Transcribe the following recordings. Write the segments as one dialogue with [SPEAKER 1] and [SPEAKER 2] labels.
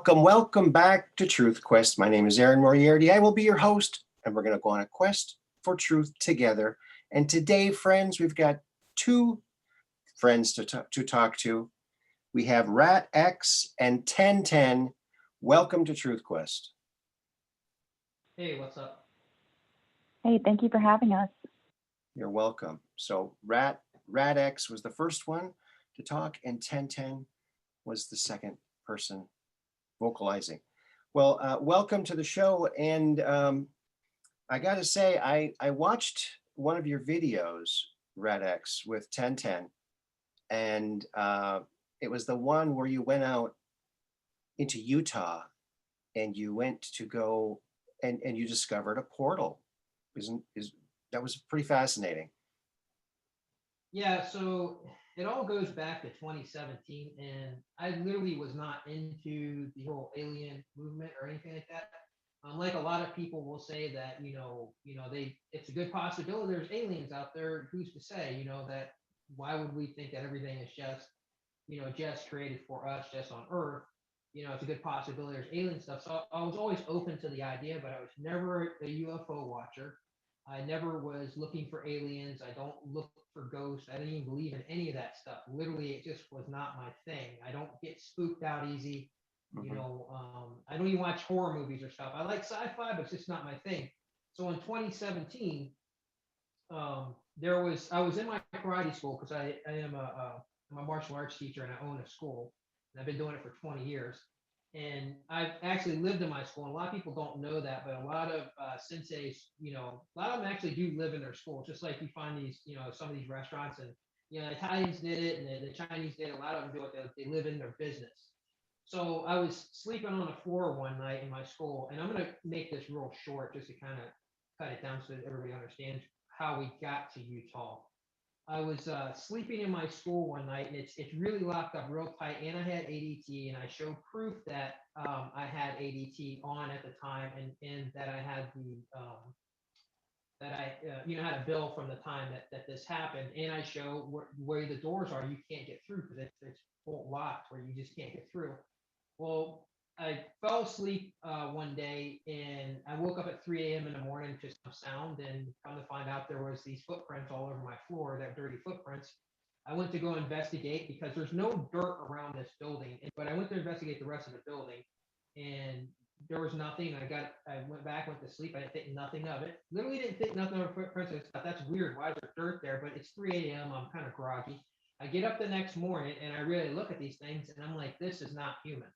[SPEAKER 1] Welcome back to Truth Quest. My name is Aaron Moriarty. I will be your host, and we're going to go on a quest for truth together. And today, friends, we've got two friends to talk to. We have Ratx and 1010. Welcome to Truth Quest.
[SPEAKER 2] Hey, what's up?
[SPEAKER 3] Hey, thank you for having us.
[SPEAKER 1] You're welcome. So Ratx was the first one to talk, and 1010 was the second person vocalizing. Well, welcome to the show. And I got to say, I watched one of your videos, Ratx, with 1010, and it was the one where you went out into Utah and you went to go and you discovered a portal. That was pretty fascinating.
[SPEAKER 2] Yeah, so it all goes back to 2017, and I literally was not into the whole alien movement or anything like that. Like a lot of people will say that, it's a good possibility there's aliens out there. Who's to say, that why would we think that everything is just created for us, just on Earth? It's a good possibility there's alien stuff. So I was always open to the idea, but I was never a UFO watcher. I never was looking for aliens. I don't look for ghosts. I didn't even believe in any of that stuff. Literally, it just was not my thing. I don't get spooked out easy.
[SPEAKER 1] Mm-hmm.
[SPEAKER 2] I don't even watch horror movies or stuff. I like sci-fi, but it's just not my thing. So in 2017, I was in my karate school because I'm a martial arts teacher and I own a school, and I've been doing it for 20 years. And I've actually lived in my school, and a lot of people don't know that, but a lot of senseis, a lot of them actually do live in their school, just like you find these, some of these restaurants, and Italians did it, and the Chinese did it. A lot of them do it. They live in their business. So I was sleeping on the floor one night in my school, and I'm going to make this real short just to kind of cut it down so that everybody understands how we got to Utah. I was sleeping in my school one night, and it's really locked up real tight, and I had ADT, and I showed proof that I had ADT on at the time, and that I had had a bill from the time that this happened, and I show where the doors are. You can't get through because it's bolt locked where you just can't get through. Well, I fell asleep one day, and I woke up at 3 a.m. in the morning to some sound, and come to find out there was these footprints all over my floor, that dirty footprints. I went to go investigate because there's no dirt around this building, but I went to investigate the rest of the building, and there was nothing. I went back, went to sleep. I didn't think nothing of it. Literally didn't think nothing of footprints. I thought, that's weird. Why is there dirt there? But it's 3 a.m. I'm kind of groggy. I get up the next morning, and I really look at these things, and I'm like, this is not human.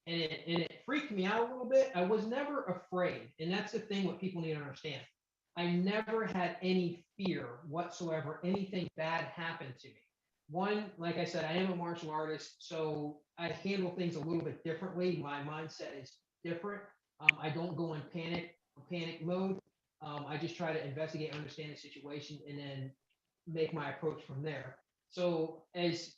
[SPEAKER 2] And it freaked me out a little bit. I was never afraid. And that's the thing what people need to understand. I never had any fear whatsoever. Anything bad happened to me. One, like I said, I am a martial artist, so I handle things a little bit differently. My mindset is different. I don't go in panic mode. I just try to investigate, understand the situation, and then make my approach from there. So as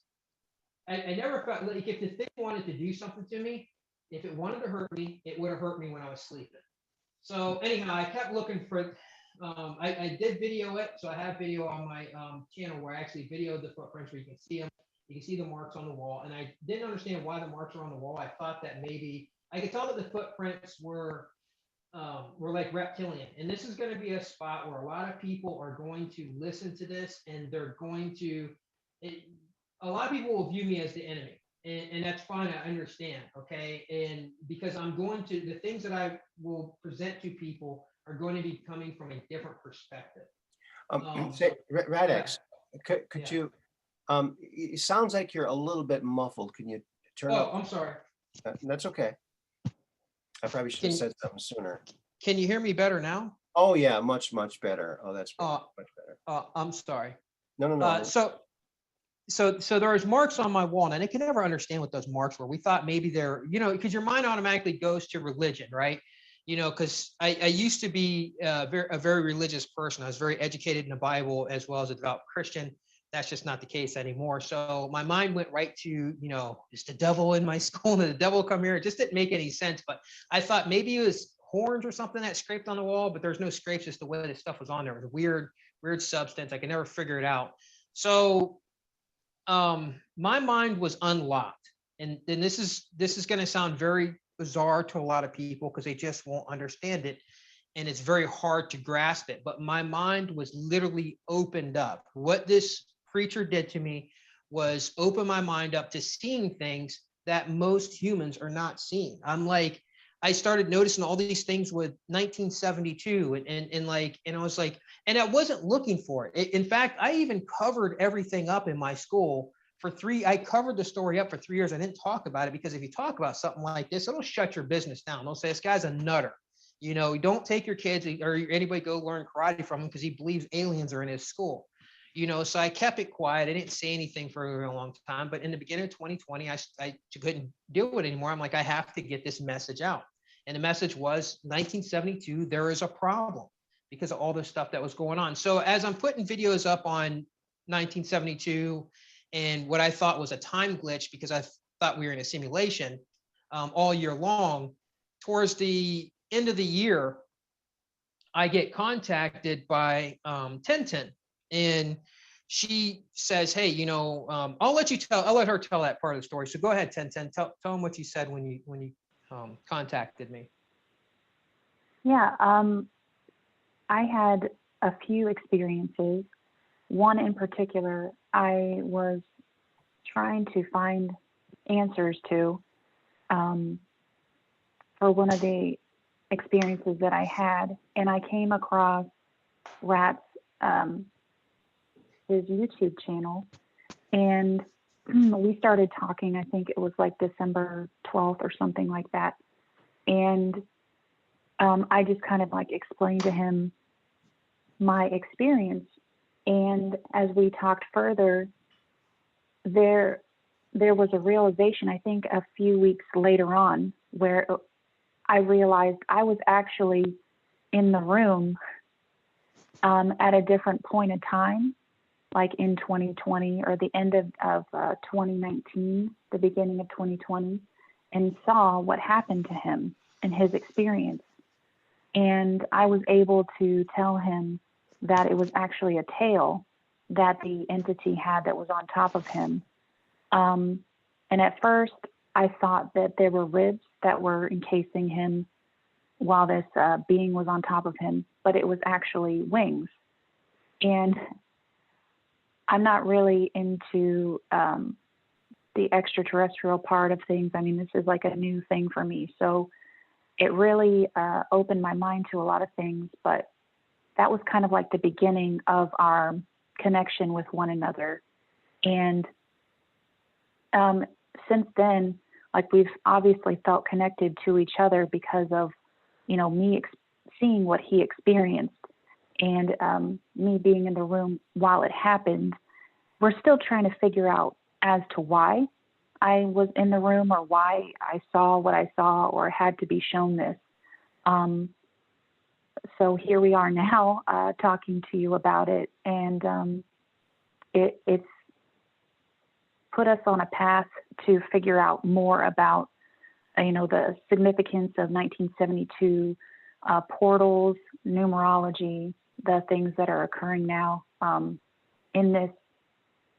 [SPEAKER 2] I never felt like if the thing wanted to do something to me, if it wanted to hurt me, it would have hurt me when I was sleeping. So anyhow, I kept looking for, I did video it. So I have video on my channel where I actually videoed the footprints where you can see them. You can see the marks on the wall. And I didn't understand why the marks are on the wall. I thought that maybe, I could tell that the footprints were like reptilian. And this is going to be a spot where a lot of people are going to listen to this, and they're going to, a lot of people will view me as the enemy. And that's fine, I understand, okay? And because the things that I will present to people are going to be coming from a different perspective.
[SPEAKER 1] Ratx, could you, it sounds like you're a little bit muffled. Can you turn up?
[SPEAKER 2] I'm sorry.
[SPEAKER 1] That's okay. I probably should have said something sooner.
[SPEAKER 2] Can you hear me better now?
[SPEAKER 1] Oh yeah, much better. Oh, that's much better.
[SPEAKER 2] I'm sorry.
[SPEAKER 1] No.
[SPEAKER 2] So there was marks on my wall, and I could never understand what those marks were. We thought maybe they're, because your mind automatically goes to religion, right? Because I used to be a very religious person. I was very educated in the Bible as well as a devout Christian. That's just not the case anymore. So my mind went right to, is the devil in my school? Did the devil come here? It just didn't make any sense. But I thought maybe it was horns or something that scraped on the wall, but there's no scrapes, just the way the stuff was on there. It was a weird substance. I could never figure it out. So my mind was unlocked. And this is going to sound very bizarre to a lot of people because they just won't understand it. And it's very hard to grasp it. But my mind was literally opened up. What this preacher did to me was open my mind up to seeing things that most humans are not seeing. I'm like, I started noticing all these things with 1972 and I was like, and I wasn't looking for it. In fact, I even covered everything up in my school I covered the story up for 3 years. I didn't talk about it because if you talk about something like this, it'll shut your business down. They'll say, this guy's a nutter. You know, don't take your kids or anybody go learn karate from him because he believes aliens are in his school. You know, so I kept it quiet. I didn't say anything for a very long time. But in the beginning of 2020, I couldn't do it anymore. I'm like, I have to get this message out. And the message was 1972, there is a problem because of all the stuff that was going on. So as I'm putting videos up on 1972 and what I thought was a time glitch because I thought we were in a simulation all year long, towards the end of the year, I get contacted by 1010 and she says, hey, you know, I'll let her tell that part of the story. So go ahead, 1010, tell them what you said when you contacted me.
[SPEAKER 3] Yeah, I had a few experiences. One in particular, I was trying to find answers to for one of the experiences that I had, and I came across Rat's his YouTube channel, and we started talking. I think it was like December 12th or something like that, and I just kind of like explained to him my experience. And as we talked further, there was a realization, I think a few weeks later on, where I realized I was actually in the room at a different point in time, like in 2020 or the end of 2019, the beginning of 2020, and saw what happened to him and his experience. And I was able to tell him that it was actually a tail that the entity had that was on top of him. And at first, I thought that there were ribs that were encasing him while this being was on top of him, but it was actually wings. And I'm not really into the extraterrestrial part of things. I mean, this is like a new thing for me. So it really opened my mind to a lot of things, but that was kind of like the beginning of our connection with one another. And since then, like we've obviously felt connected to each other because of, you know, me seeing what he experienced and me being in the room while it happened. We're still trying to figure out as to why I was in the room or why I saw what I saw or had to be shown this. So here we are now talking to you about it, and it's put us on a path to figure out more about, you know, the significance of 1972 portals, numerology, the things that are occurring now in this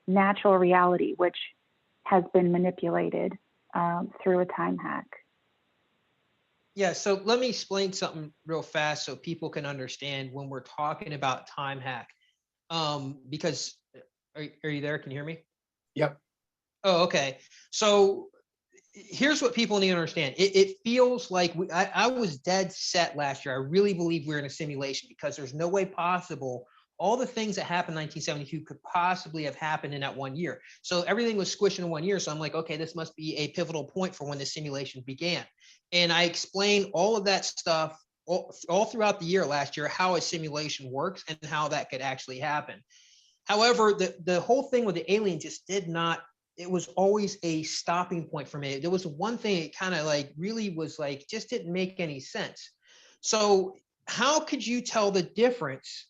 [SPEAKER 3] natural reality, which has been manipulated through a time hack.
[SPEAKER 2] Yeah, so let me explain something real fast so people can understand when we're talking about time hack. Because are you there? Can you hear me?
[SPEAKER 1] Yep.
[SPEAKER 2] Oh, okay. So here's what people need to understand. It feels like I was dead set last year. I really believe we're in a simulation because there's no way possible all the things that happened in 1972 could possibly have happened in that 1 year. So everything was squished in 1 year. So I'm like, okay, this must be a pivotal point for when the simulation began. And I explained all of that stuff all throughout the year last year, how a simulation works and how that could actually happen. However, the whole thing with the alien just did not, it was always a stopping point for me. There was one thing it kind of like really was like, just didn't make any sense. So how could you tell the difference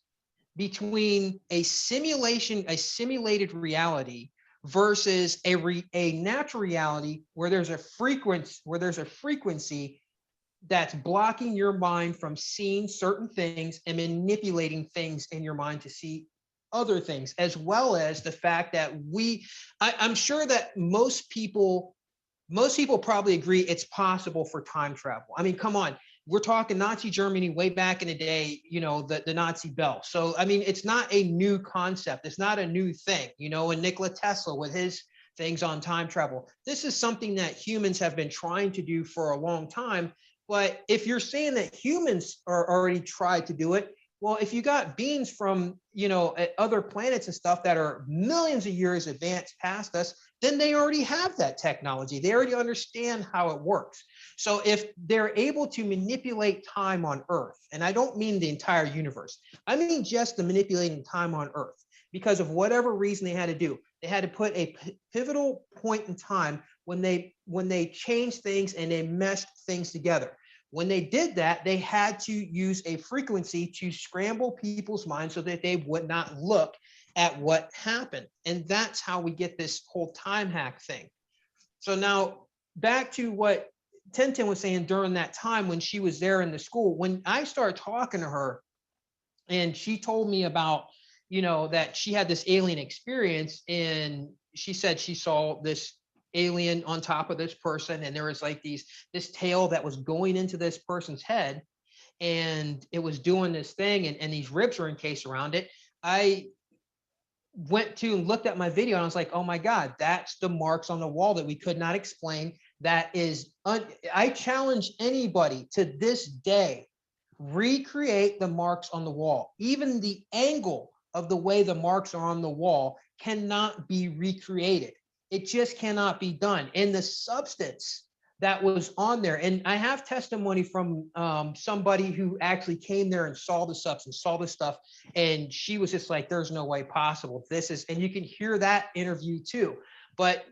[SPEAKER 2] between a simulation, a simulated reality versus a natural reality where there's a frequency that's blocking your mind from seeing certain things and manipulating things in your mind to see other things, as well as the fact that I'm sure that most people probably agree it's possible for time travel. I mean, come on, we're talking Nazi Germany way back in the day, the Nazi bell. So, I mean, it's not a new concept. It's not a new thing, and Nikola Tesla with his things on time travel. This is something that humans have been trying to do for a long time. But if you're saying that humans are already tried to do it, well, if you got beings from, other planets and stuff that are millions of years advanced past us, then they already have that technology. They already understand how it works. So if they're able to manipulate time on Earth, and I don't mean the entire universe, I mean just the manipulating time on Earth, because of whatever reason they had to do. They had to put a pivotal point in time when they changed things and they meshed things together. When they did that, they had to use a frequency to scramble people's minds so that they would not look at what happened. And that's how we get this whole time hack thing. So now back to what Tintin was saying during that time when she was there in the school, when I started talking to her and she told me about, that she had this alien experience, and she said she saw this alien on top of this person, and there was like this tail that was going into this person's head, and it was doing this thing, and these ribs were encased around it. I went to and looked at my video, and I was like, oh my God, that's the marks on the wall that we could not explain. That is, I challenge anybody to this day, recreate the marks on the wall. Even the angle of the way the marks are on the wall cannot be recreated. It just cannot be done. And the substance that was on there, and I have testimony from somebody who actually came there and saw the substance, saw the stuff, and she was just like, there's no way possible. This is, and you can hear that interview too. But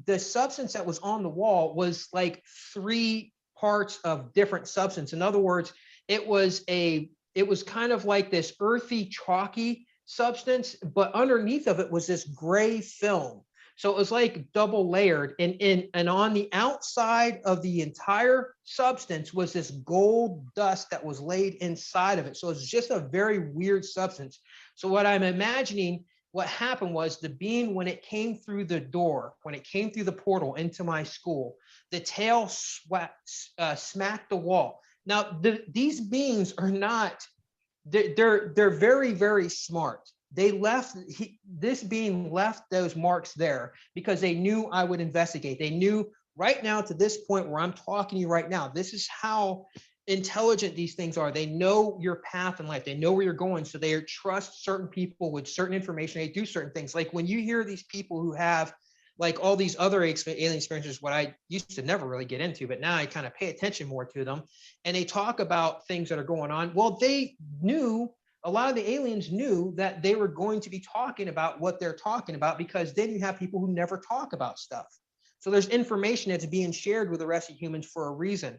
[SPEAKER 2] the substance that was on the wall was like 3 parts of different substance. In other words, it was kind of like this earthy, chalky substance, but underneath of it was this gray film. So it was like double layered, and on the outside of the entire substance was this gold dust that was laid inside of it. So it's just a very weird substance. So what I'm imagining, what happened was the being, when it came through the door, when it came through the portal into my school, the tail smacked the wall. Now, these beings are not, they're very, very smart. This being left those marks there because they knew I would investigate. They knew right now, to this point where I'm talking to you right now, this is how intelligent these things are. They know your path in life. They know where you're going. So they trust certain people with certain information. They do certain things. Like when you hear these people who have like all these other alien experiences, what I used to never really get into, but now I kind of pay attention more to them. And they talk about things that are going on. Well, a lot of the aliens knew that they were going to be talking about what they're talking about, because then you have people who never talk about stuff. So there's information that's being shared with the rest of humans for a reason.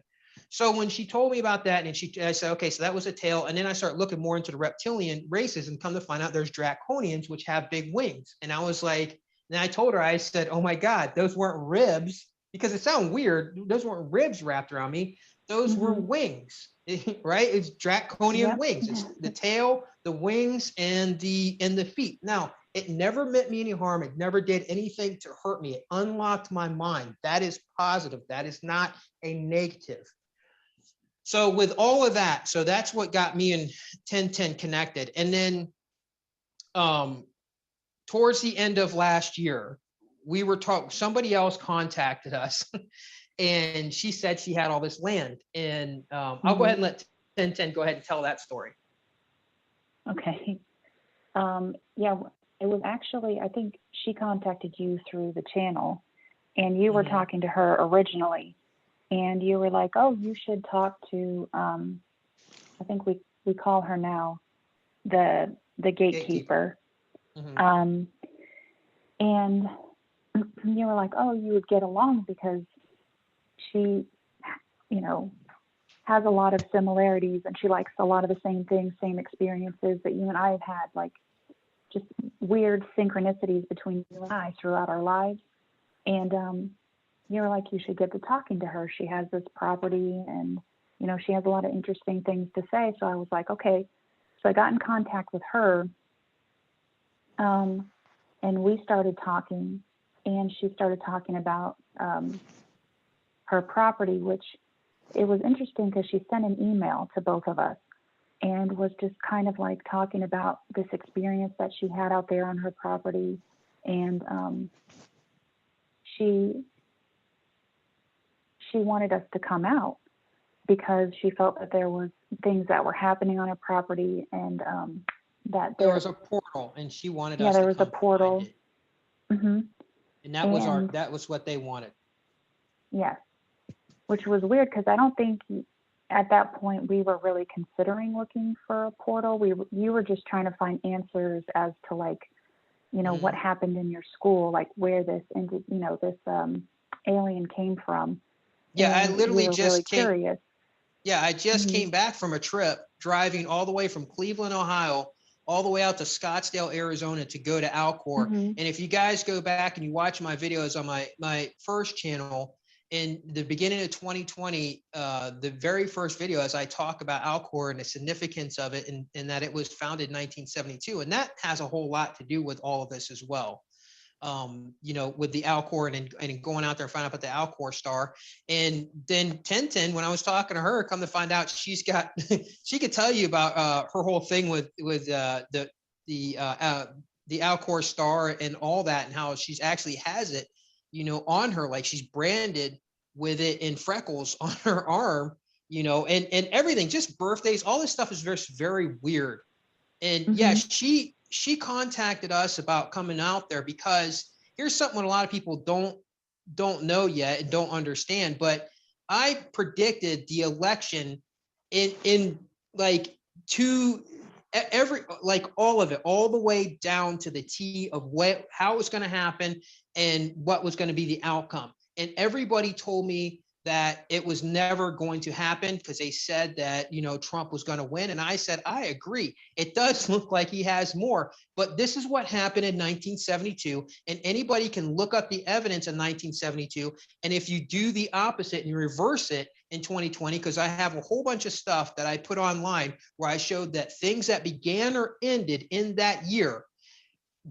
[SPEAKER 2] So when she told me about that, and I said, okay, so that was a tail. And then I started looking more into the reptilian races, and come to find out there's draconians, which have big wings. And I was like, and I told her, I said, oh my God, those weren't ribs, because it sounded weird. Those weren't ribs wrapped around me. Those were wings, right? It's draconian wings. It's the tail, the wings, and the feet. Now, it never meant me any harm. It never did anything to hurt me. It unlocked my mind. That is positive. That is not a negative. So with all of that, so that's what got me and 1010 connected. And then towards the end of last year, we were talking, somebody else contacted us and she said she had all this land. And I'll go ahead and let 1010 go ahead and tell that story.
[SPEAKER 3] Okay. Yeah, it was actually, I think she contacted you through the channel, and you were talking to her originally, and you were like, oh, you should talk to, I think we call her now the gatekeeper. And you were like, oh, you would get along because she, has a lot of similarities, and she likes a lot of the same things, same experiences that you and I have had, like just weird synchronicities between you and I throughout our lives. And you were like, you should get to talking to her. She has this property, and she has a lot of interesting things to say. So I was like, okay. So I got in contact with her, And we started talking, and she started talking about her property, which it was interesting because she sent an email to both of us and was just kind of like talking about this experience that she had out there on her property. And she wanted us to come out because she felt that there was things that were happening on her property, and that
[SPEAKER 2] There was a portal, and she wanted
[SPEAKER 3] yeah,
[SPEAKER 2] us
[SPEAKER 3] there
[SPEAKER 2] to
[SPEAKER 3] was a
[SPEAKER 2] come
[SPEAKER 3] portal.
[SPEAKER 2] find it.
[SPEAKER 3] Hmm.
[SPEAKER 2] And that was what they wanted.
[SPEAKER 3] Yes, which was weird because I don't think at that point we were really considering looking for a portal. You were just trying to find answers as to, like, you know, what happened in your school, like where this ended, you know, this alien came from.
[SPEAKER 2] Yeah,
[SPEAKER 3] And
[SPEAKER 2] I literally
[SPEAKER 3] you were
[SPEAKER 2] just
[SPEAKER 3] really curious.
[SPEAKER 2] Yeah, I just
[SPEAKER 3] Mhm.
[SPEAKER 2] came back from a trip driving all the way from Cleveland, Ohio, all the way out to Scottsdale, Arizona to go to Alcor.
[SPEAKER 3] Mhm.
[SPEAKER 2] And if you guys go back and you watch my videos on my first channel in the beginning of 2020, the very first video, as I talk about Alcor and the significance of it, and that it was founded in 1972. And that has a whole lot to do with all of this as well. You know, with the Alcor and going out there and find out about the Alcor star. And then 1010, when I was talking to her, come to find out she's got, she could tell you about her whole thing with the Alcor star and all that, and how she's actually has it, you know, on her, like she's branded with it in freckles on her arm, you know, and everything, just birthdays, all this stuff is very, very weird. And yeah, she contacted us about coming out there because here's something a lot of people don't know yet and don't understand. But I predicted the election in like every, like all of it, all the way down to the T of how it was going to happen and what was going to be the outcome. And everybody told me that it was never going to happen because they said that, you know, Trump was going to win. And I said, I agree. It does look like he has more, but this is what happened in 1972. And anybody can look up the evidence in 1972. And if you do the opposite and you reverse it in 2020, because I have a whole bunch of stuff that I put online where I showed that things that began or ended in that year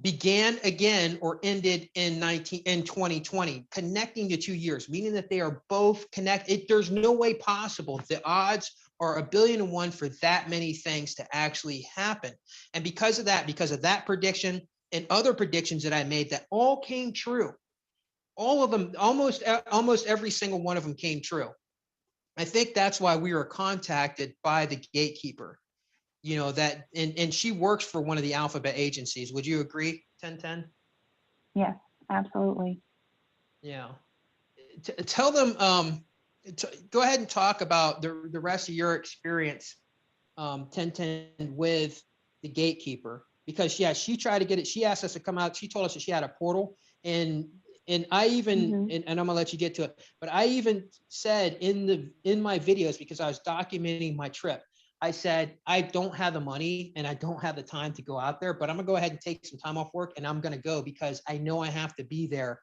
[SPEAKER 2] began again or ended in 2020, connecting the 2 years, meaning that they are both connected. There's no way possible. The odds are 1,000,000,001 for that many things to actually happen. And because of that prediction and other predictions that I made that all came true, all of them, almost every single one of them came true. I think that's why we were contacted by the gatekeeper, you know, that, and she works for one of the alphabet agencies. Would you agree, 1010?
[SPEAKER 3] Yes, absolutely.
[SPEAKER 2] Yeah. Tell them, go ahead and talk about the rest of your experience, 1010, with the gatekeeper, because yeah, she tried to get it. She asked us to come out. She told us that she had a portal, and I even, and I'm gonna let you get to it, but I even said in my videos, because I was documenting my trip, I said, I don't have the money and I don't have the time to go out there, but I'm gonna go ahead and take some time off work and I'm gonna go because I know I have to be there.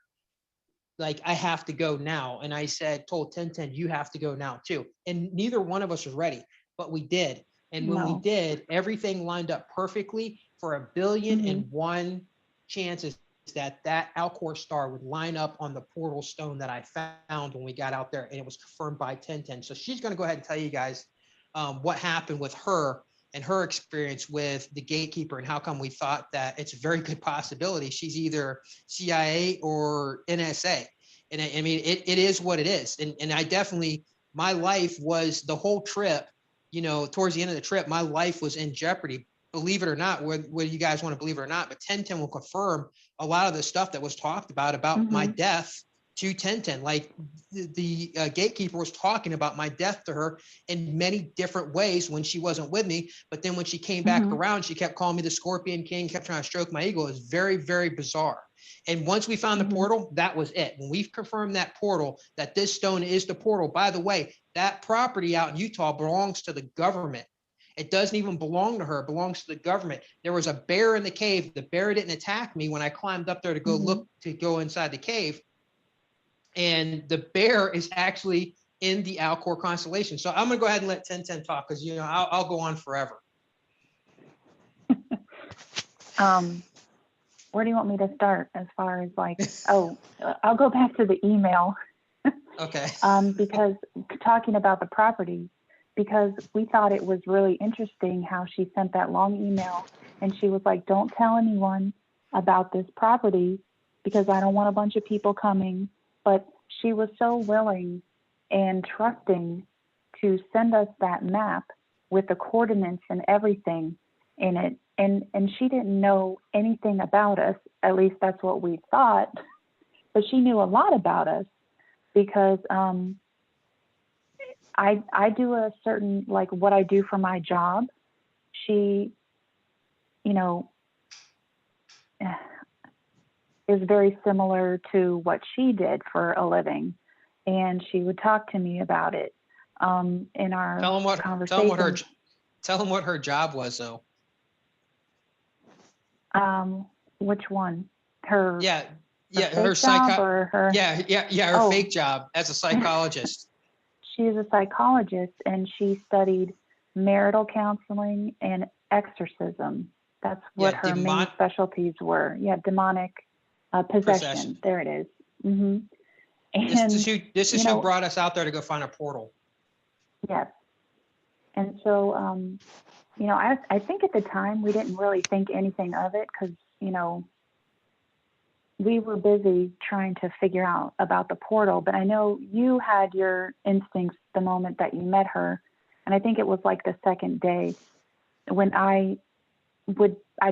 [SPEAKER 2] Like I have to go now. And I told 1010, you have to go now too. And neither one of us was ready, but we did. And when we
[SPEAKER 3] No.
[SPEAKER 2] did, everything lined up perfectly for 1,000,000,001 chances that Alcor star would line up on the portal stone that I found when we got out there, and it was confirmed by 1010. So she's going to go ahead and tell you guys what happened with her and her experience with the gatekeeper, and how come we thought that it's a very good possibility she's either CIA or NSA. And I mean, it is what it is. And I definitely, my life was, the whole trip, you know, towards the end of the trip, my life was in jeopardy. Believe it or not, whether you guys want to believe it or not, but 1010 will confirm a lot of the stuff that was talked about my death to 1010. Like the gatekeeper was talking about my death to her in many different ways when she wasn't with me. But then when she came back around, she kept calling me the Scorpion King, kept trying to stroke my ego. It was very, very bizarre. And once we found the portal, that was it. When we've confirmed that portal, that this stone is the portal. By the way, that property out in Utah belongs to the government. It doesn't even belong to her. It belongs to the government. There was a bear in the cave. The bear didn't attack me when I climbed up there to go inside the cave. And the bear is actually in the Alcor constellation. So I'm going to go ahead and let 1010 talk, because, you know, I'll go on forever.
[SPEAKER 3] where do you want me to start as far as like, oh, I'll go back to the email.
[SPEAKER 4] Okay.
[SPEAKER 3] Because talking about the property, because we thought it was really interesting how she sent that long email and she was like, don't tell anyone about this property because I don't want a bunch of people coming. But she was so willing and trusting to send us that map with the coordinates and everything in it. And she didn't know anything about us. At least that's what we thought. But she knew a lot about us because I do a certain, like what I do for my job. She, you know, is very similar to what she did for a living. And she would talk to me about it in our conversation.
[SPEAKER 4] Tell them what her job was though.
[SPEAKER 3] Which one? Her
[SPEAKER 4] Yeah,
[SPEAKER 3] her job or her
[SPEAKER 4] her fake job as a psychologist.
[SPEAKER 3] She's a psychologist and she studied marital counseling and exorcism. That's what her main specialties were. Yeah, demonic possession. There it is. Mm-hmm. And
[SPEAKER 4] this is who brought us out there to go find a portal.
[SPEAKER 3] Yes. And so, I think at the time we didn't really think anything of it because, we were busy trying to figure out about the portal. But I know you had your instincts the moment that you met her. And I think it was like the second day when I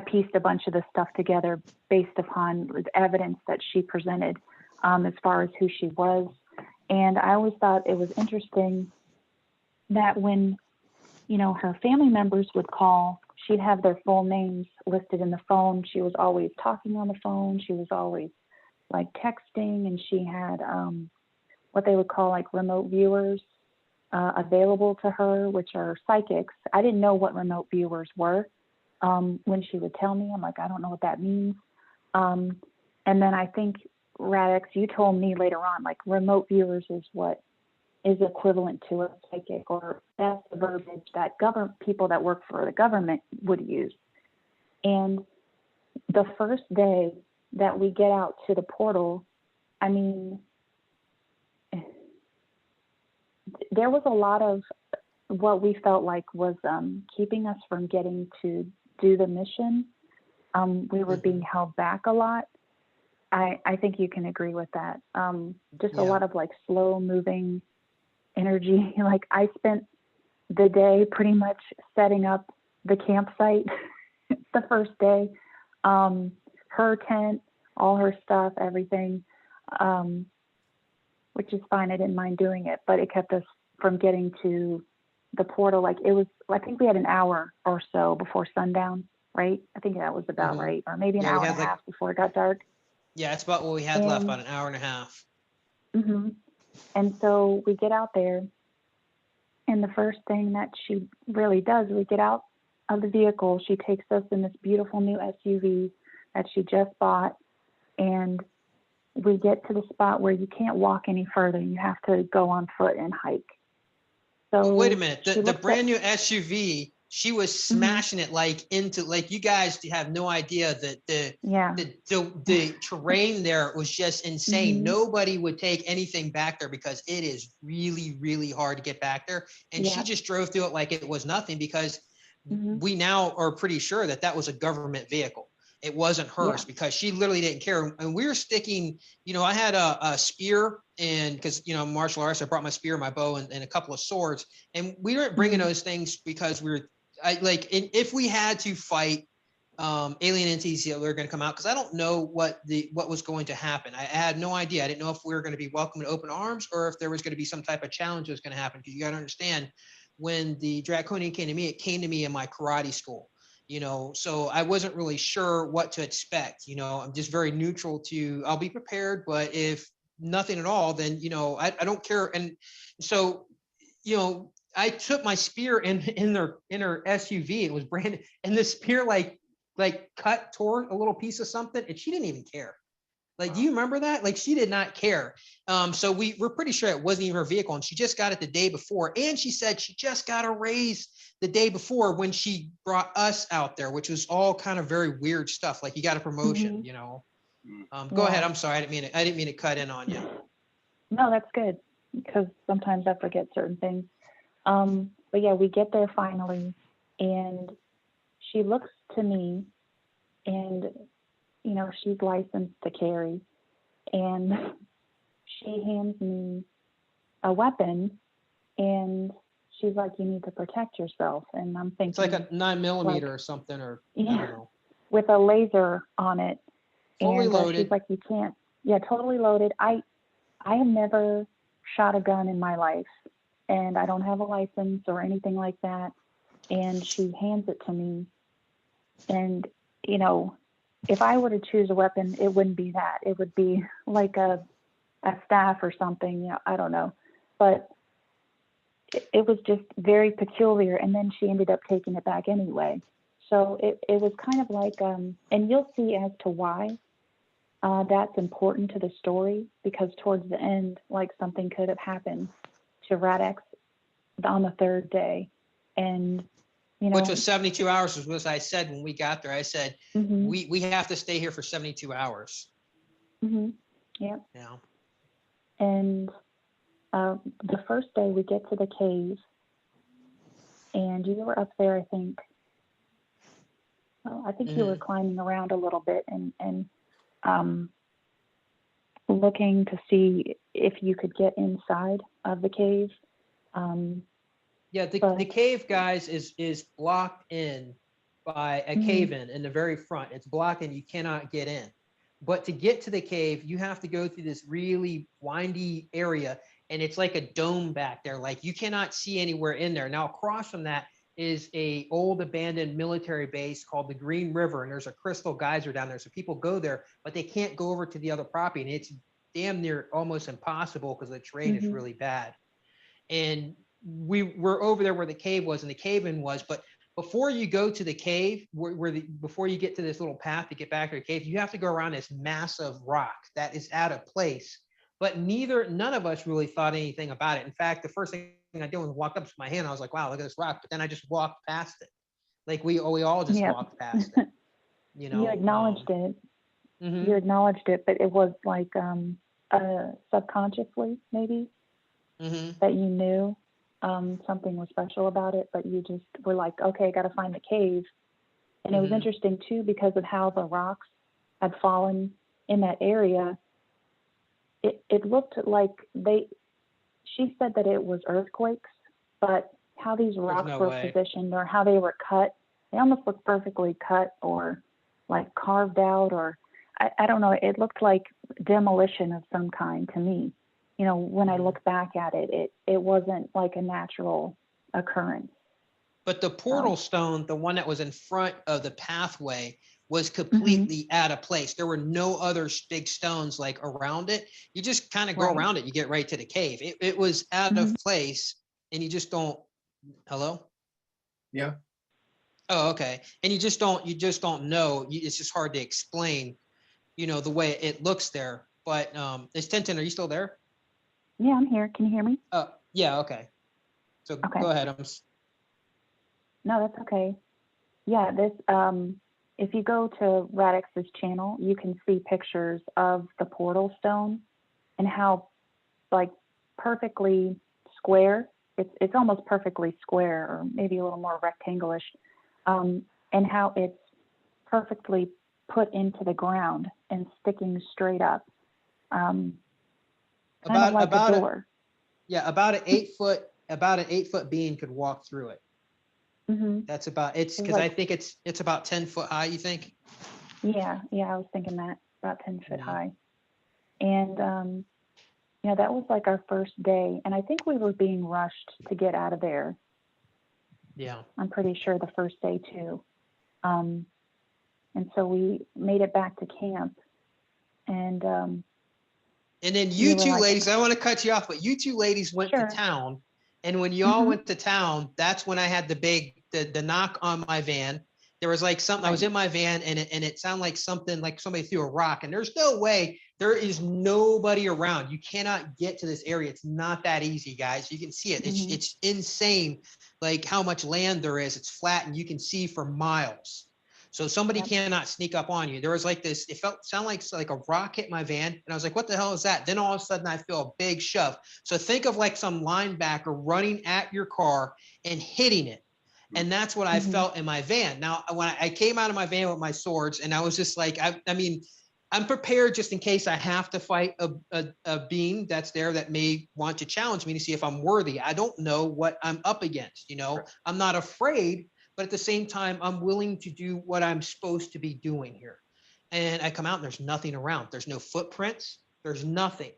[SPEAKER 3] pieced a bunch of the stuff together based upon the evidence that she presented as far as who she was. And I always thought it was interesting that when, her family members would call, she'd have their full names listed in the phone. She was always talking on the phone. She was always like texting, and she had what they would call like remote viewers available to her, which are psychics. I didn't know what remote viewers were. When she would tell me, I'm like, I don't know what that means. And then I think, Ratx, you told me later on, like remote viewers is what is equivalent to a psychic, or that's the verbiage that people that work for the government would use. And the first day that we get out to the portal, I mean, there was a lot of what we felt like was keeping us from getting to do the mission. We were being held back a lot. I think you can agree with that. A lot of like slow moving energy. Like I spent the day pretty much setting up the campsite the first day, her tent, all her stuff, everything, which is fine. I didn't mind doing it, but it kept us from getting to the portal. Like I think we had an hour or so before sundown, right? I think that was about right. Or maybe an hour and a half before it got dark.
[SPEAKER 4] Yeah, it's about what we had left, about an hour and a half.
[SPEAKER 3] Mm-hmm. And so we get out there, and the first thing that she really does, we get out of the vehicle. She takes us in this beautiful new SUV that she just bought, and we get to the spot where you can't walk any further. You have to go on foot and hike. So
[SPEAKER 4] wait a minute, the brand new SUV, she was smashing it like you guys have no idea that the terrain there was just insane. Nobody would take anything back there because it is really, really hard to get back there. And she just drove through it like it was nothing because we now are pretty sure that was a government vehicle. It wasn't hers because she literally didn't care. And we were sticking, I had a spear, and because, martial arts, I brought my spear, my bow, and a couple of swords. And we weren't bringing those things because if we had to fight alien entities that were going to come out, because I don't know what was going to happen. I had no idea. I didn't know if we were going to be welcomed with open arms or if there was going to be some type of challenge that was going to happen. Because you got to understand, when the Draconian came to me, it came to me in my karate school. So I wasn't really sure what to expect. I'm just very neutral I'll be prepared, but if nothing at all, then, I don't care. And so, I took my spear in her SUV. It was branded, and the spear like tore a little piece of something, and she didn't even care. Like, do you remember that? Like, she did not care. So we're pretty sure it wasn't even her vehicle, and she just got it the day before. And she said she just got a raise the day before when she brought us out there, which was all kind of very weird stuff. Like, you got a promotion,
[SPEAKER 3] Mhm.
[SPEAKER 4] you know.
[SPEAKER 1] Mm.
[SPEAKER 4] Go ahead.
[SPEAKER 3] Yeah.
[SPEAKER 4] I'm sorry. I didn't mean to cut in on you.
[SPEAKER 3] No, that's good because sometimes I forget certain things. But yeah, we get there finally, and she looks to me, and she's licensed to carry, and she hands me a weapon, and she's like, "You need to protect yourself." And I'm thinking,
[SPEAKER 4] It's like a 9mm
[SPEAKER 3] like,
[SPEAKER 4] or something, or I
[SPEAKER 3] yeah,
[SPEAKER 4] don't know.
[SPEAKER 3] with a laser on it,
[SPEAKER 4] Fully
[SPEAKER 3] and
[SPEAKER 4] loaded.
[SPEAKER 3] she's like, "You can't." Yeah, totally loaded. I have never shot a gun in my life, and I don't have a license or anything like that. And she hands it to me, and if I were to choose a weapon, it wouldn't be that. It would be like a staff or something. I don't know, but it was just very peculiar. And then she ended up taking it back anyway. So it was kind of like, and you'll see as to why that's important to the story, because towards the end, like, something could have happened to Ratx on the third day. And,
[SPEAKER 4] Which was 72 hours, was what I said when we got there. I said,
[SPEAKER 3] mm-hmm.
[SPEAKER 4] we have to stay here for 72 hours.
[SPEAKER 3] Mm-hmm. Yep.
[SPEAKER 4] Yeah.
[SPEAKER 3] And the first day we get to the cave, and you were up there, I think. Well, I think you were climbing around a little bit and looking to see if you could get inside of the cave.
[SPEAKER 4] Yeah, the cave, guys, is blocked in by a cave in the very front. It's blocked and you cannot get in. But to get to the cave, you have to go through this really windy area, and it's like a dome back there. Like, you cannot see anywhere in there. Now, across from that is a old abandoned military base called the Green River, and there's a crystal geyser down there. So people go there, but they can't go over to the other property, and it's damn near almost impossible because the terrain is really bad. And we were over there where the cave was and the cave-in was, but before you go to the cave, before you get to this little path to get back to the cave, you have to go around this massive rock that is out of place. But none of us really thought anything about it. In fact, the first thing I did was walk up to my hand. I was like, "Wow, look at this rock!" But then I just walked past it. Like, we all just walked past it.
[SPEAKER 3] You acknowledged it.
[SPEAKER 4] Mm-hmm.
[SPEAKER 3] You acknowledged it, but it was like subconsciously maybe that you knew something was special about it, but you just were like, okay, I got to find the cave. And it was interesting too, because of how the rocks had fallen in that area. It looked like she said that it was earthquakes, but how these rocks were positioned or how they were cut, they almost looked perfectly cut or like carved out, or I don't know. It looked like demolition of some kind to me. When I look back at it, it wasn't like a natural occurrence.
[SPEAKER 4] But the portal stone, the one that was in front of the pathway, was completely out of place. There were no other big stones like around it. You just kind of go around it, you get right to the cave. It was out of place, and you just don't. Hello?
[SPEAKER 1] Yeah.
[SPEAKER 4] Oh, okay. And you just don't know. It's just hard to explain, the way it looks there. But is Tintin, are you still there?
[SPEAKER 3] Yeah, I'm here. Can you hear me?
[SPEAKER 4] Oh, yeah. Okay. So go ahead.
[SPEAKER 3] No, that's okay. Yeah, this if you go to Ratx's channel, you can see pictures of the portal stone and how, like, perfectly square. It's almost perfectly square, or maybe a little more rectangulish, and how it's perfectly put into the ground and sticking straight up. About a door.
[SPEAKER 4] About an 8-foot being could walk through it. That's about it's because I think it's about 10 foot high. You think?
[SPEAKER 3] Yeah, I was thinking that, about 10 foot high, and that was like our first day, and I think we were being rushed to get out of there.
[SPEAKER 4] Yeah,
[SPEAKER 3] I'm pretty sure the first day too, and so we made it back to camp, and
[SPEAKER 4] then you two ladies, I want to cut you off, but you two ladies went to town. And when you all went to town, that's when I had the knock on my van. There was like something, I was in my van, and it sounded like something, like somebody threw a rock. And there's no way There is nobody around. You cannot get to this area. It's not that easy, guys. You can see it. It's insane, like how much land there is. It's flat and you can see for miles. So somebody cannot sneak up on you. There was like this, it sounded like a rock hit my van. And I was like, what the hell is that? Then all of a sudden I feel a big shove. So think of like some linebacker running at your car and hitting it. And that's what I felt in my van. Now, when I came out of my van with my swords, and I was just like, I mean, I'm prepared just in case I have to fight a being that's there that may want to challenge me to see if I'm worthy. I don't know what I'm up against. You know, I'm not afraid, but at the same time, I'm willing to do what I'm supposed to be doing here. And I come out and there's nothing around. There's no footprints. There's nothing.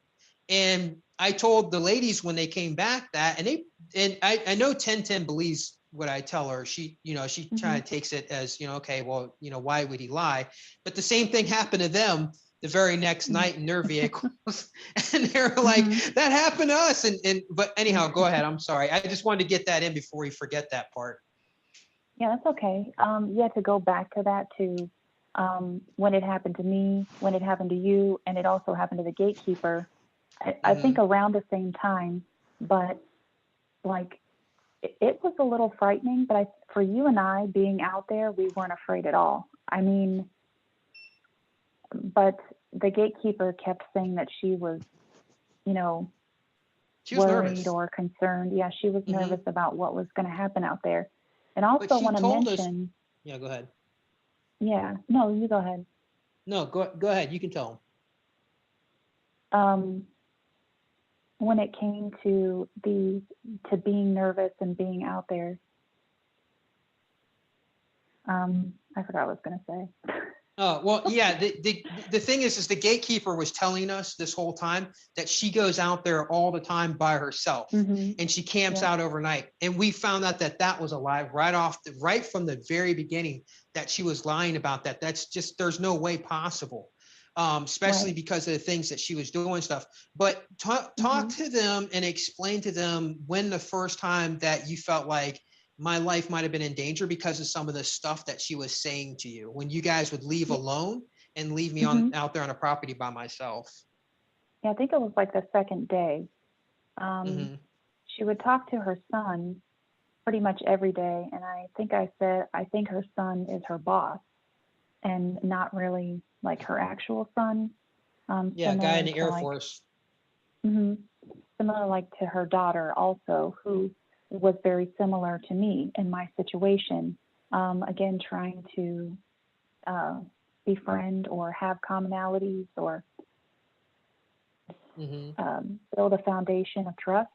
[SPEAKER 4] And I told the ladies when they came back that, and I know 1010 believes what I tell her. She, you know, she kind of takes it as, you know, okay, well, you know, why would he lie? But the same thing happened to them the very next night in their vehicles. And they're like, that happened to us. But anyhow, go ahead. I'm sorry. I just wanted to get that in before we forget that part.
[SPEAKER 3] Yeah, that's okay. Yeah, to go back to that too, when it happened to me, when it happened to you, and it also happened to the gatekeeper, I think around the same time, but like it was a little frightening, but for you and I being out there, we weren't afraid at all. I mean, but the gatekeeper kept saying that she was, you know,
[SPEAKER 4] she was
[SPEAKER 3] worried
[SPEAKER 4] nervous
[SPEAKER 3] or concerned. Yeah, she was nervous about what was going to happen out there. And also want to mention.
[SPEAKER 4] Yeah, go ahead.
[SPEAKER 3] Yeah, no, you go ahead.
[SPEAKER 4] No, go ahead. You can tell
[SPEAKER 3] them. When it came to being nervous and being out there, I forgot what I was going to say.
[SPEAKER 4] Oh, well, yeah. The thing is the gatekeeper was telling us this whole time that she goes out there all the time by herself and she camps out overnight. And we found out that was a lie right from the very beginning, that she was lying about that. That's just, there's no way possible. Especially because of the things that she was doing stuff. But talk to them and explain to them when the first time that you felt like my life might have been in danger because of some of the stuff that she was saying to you when you guys would leave alone and leave me out there on a property by myself.
[SPEAKER 3] Yeah, I think it was like the second day. She would talk to her son pretty much every day. And I think I said, I think her son is her boss and not really like her actual son.
[SPEAKER 4] Yeah, guy in the Air Force.
[SPEAKER 3] Similar like to her daughter also, who was very similar to me in my situation. Again, trying to befriend or have commonalities or build a foundation of trust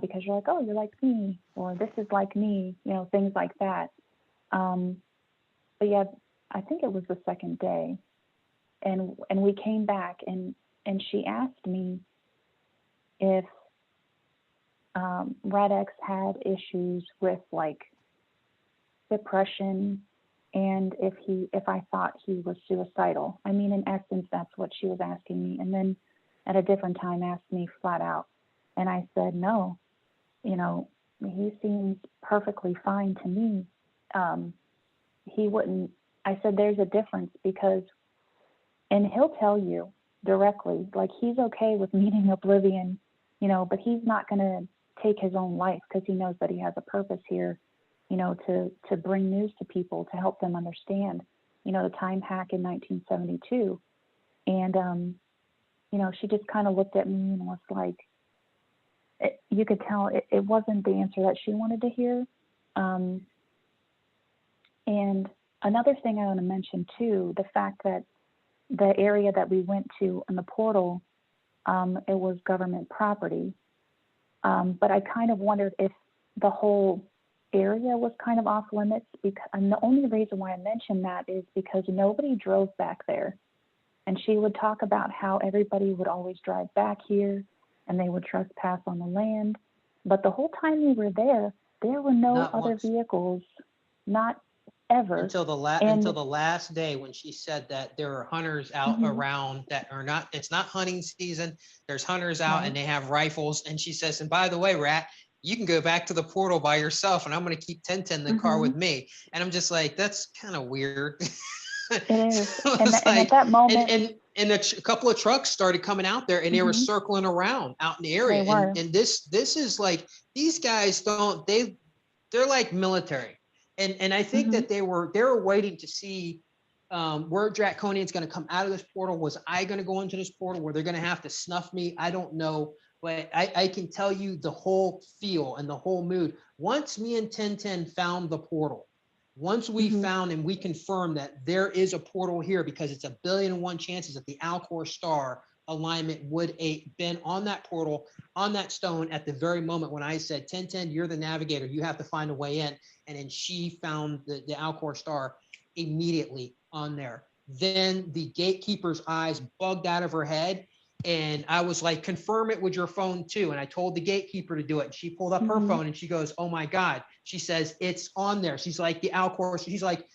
[SPEAKER 3] because you're like, oh, you're like me, or this is like me, you know, things like that. But yeah, I think it was the second day. And we came back and she asked me if Ratx had issues with like depression and if I thought he was suicidal. I mean, in essence, that's what she was asking me. And then at a different time asked me flat out. And I said, no, you know, he seems perfectly fine to me. He wouldn't, I said, there's a difference because, and he'll tell you directly, like he's okay with meeting oblivion, you know, but he's not going to take his own life because he knows that he has a purpose here, you know, to bring news to people, to help them understand, you know, the time hack in 1972. And, you know, she just kind of looked at me and was like, you could tell it wasn't the answer that she wanted to hear. And another thing I want to mention too, the fact that the area that we went to in the portal, it was government property. But I kind of wondered if the whole area was kind of off limits, and the only reason why I mentioned that is because nobody drove back there. And she would talk about how everybody would always drive back here and they would trespass on the land. But the whole time we were there were no other vehicles, not ever.
[SPEAKER 4] Until the last day when she said that there are hunters out around that are not, it's not hunting season. There's hunters out and they have rifles. And she says, and by the way, Rat, you can go back to the portal by yourself and I'm going to keep 1010 in the car with me. And I'm just like, that's kind of weird.
[SPEAKER 3] It is.
[SPEAKER 4] So
[SPEAKER 3] And,
[SPEAKER 4] it's
[SPEAKER 3] and
[SPEAKER 4] like,
[SPEAKER 3] at that moment,
[SPEAKER 4] and a couple of trucks started coming out there, and they were circling around out in the area.
[SPEAKER 3] They were.
[SPEAKER 4] And this is like, these guys they're like military. And I think that they were waiting to see where Draconian's going to come out of this portal. Was I going to go into this portal? Where they're going to have to snuff me? I don't know. But I can tell you the whole feel and the whole mood. Once me and 1010 found the portal, once we found and we confirmed that there is a portal here, because it's 1,000,000,001 chances that the Alcor star alignment would have been on that portal, on that stone at the very moment when I said, 1010, you're the navigator, you have to find a way in. And then she found the Alcor star immediately on there. Then the gatekeeper's eyes bugged out of her head. And I was like, confirm it with your phone too. And I told the gatekeeper to do it. And she pulled up her phone and she goes, oh my God. She says, it's on there. She's like, the Alcor. She's like,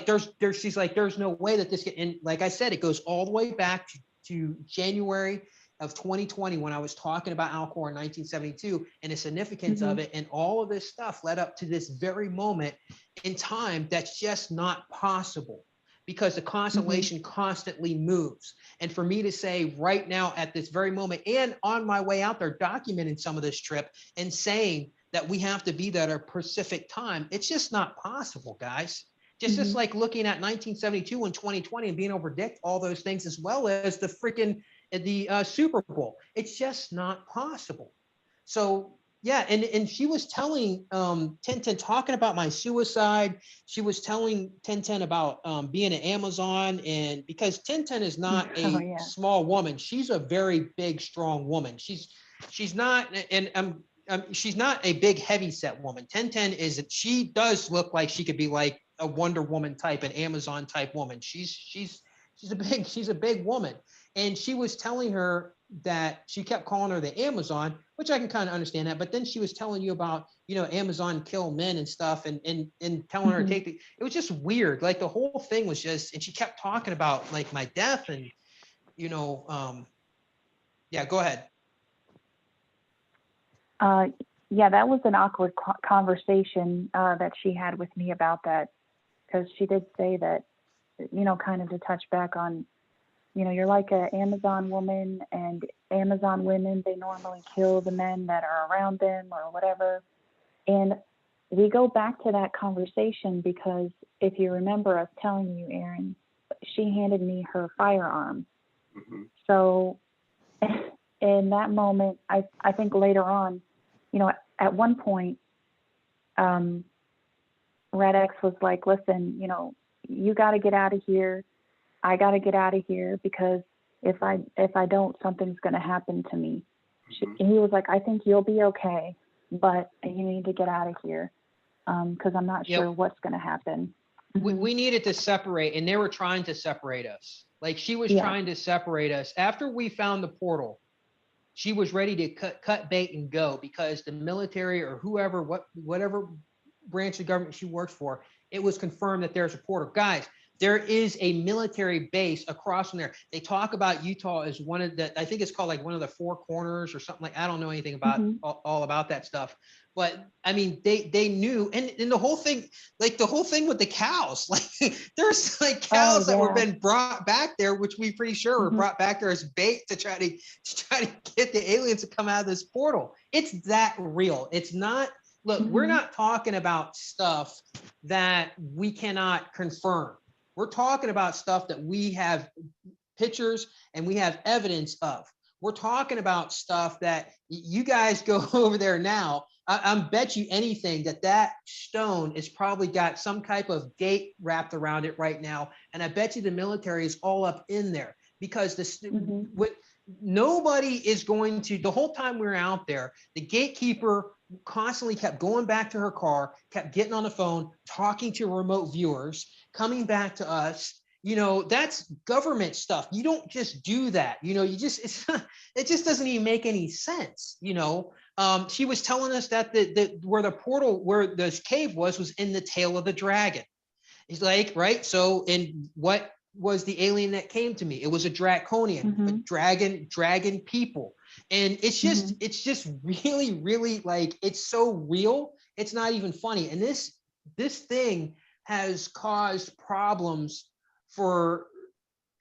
[SPEAKER 4] there's no way that this can, and like I said, it goes all the way back to January of 2020, when I was talking about Alcor in 1972 and the significance of it. And all of this stuff led up to this very moment in time. That's just not possible, because the constellation constantly moves. And for me to say right now at this very moment, and on my way out there documenting some of this trip and saying that we have to be there at a specific time, it's just not possible, guys. Just like looking at 1972 and 2020 and being able to predict all those things, as well as the freaking Super Bowl. It's just not possible. So yeah, and she was telling 1010, talking about my suicide. She was telling 1010 about being an Amazon, and because 1010 is not a small woman, she's a very big, strong woman. She's not, and she's not a big, heavy set woman. 1010 is, she does look like she could be like a Wonder Woman type, an Amazon type woman. She's a big woman. And she was telling her that she kept calling her the Amazon, which I can kind of understand that. But then she was telling you about, Amazon kill men and stuff, and telling her to take it was just weird. Like the whole thing was just, and she kept talking about like my death and, yeah, go ahead.
[SPEAKER 3] Yeah, that was an awkward conversation that she had with me about that, because she did say that, kind of to touch back on, you're like an Amazon woman, and Amazon women, they normally kill the men that are around them or whatever. And we go back to that conversation because if you remember us telling you, Aaron, she handed me her firearm. So in that moment, I think later on, at one point, Ratx was like, listen, you got to get out of here. I got to get out of here, because if I don't, something's going to happen to me. He was like, I think you'll be okay, but you need to get out of here, because I'm not sure what's going to happen.
[SPEAKER 4] We needed to separate, and they were trying to separate us. Like she was trying to separate us. After we found the portal, she was ready to cut bait and go, because the military or whoever, whatever branch of government she works for, it was confirmed that there's a portal. Guys, there is a military base across from there. They talk about Utah as one of the, I think it's called like one of the four corners or something like, I don't know anything about all about that stuff. But I mean, they knew, and the whole thing, like the whole thing with the cows, like there's like cows that were been brought back there, which we pretty sure were brought back there as bait to try to get the aliens to come out of this portal. It's that real. It's not, look, we're not talking about stuff that we cannot confirm. We're talking about stuff that we have pictures and we have evidence of. We're talking about stuff that you guys go over there now. I bet you anything that stone is probably got some type of gate wrapped around it right now. And I bet you the military is all up in there, because this, nobody is going to, the whole time we were out there, the gatekeeper constantly kept going back to her car, kept getting on the phone, talking to remote viewers, coming back to us. That's government stuff. You don't just do that. You just, it just doesn't even make any sense. She was telling us that where the portal, where this cave was in the tail of the dragon. He's like, right. So, and what was the alien that came to me? It was a draconian, a dragon people. And it's just really, really like, it's so real. It's not even funny. And this thing has caused problems for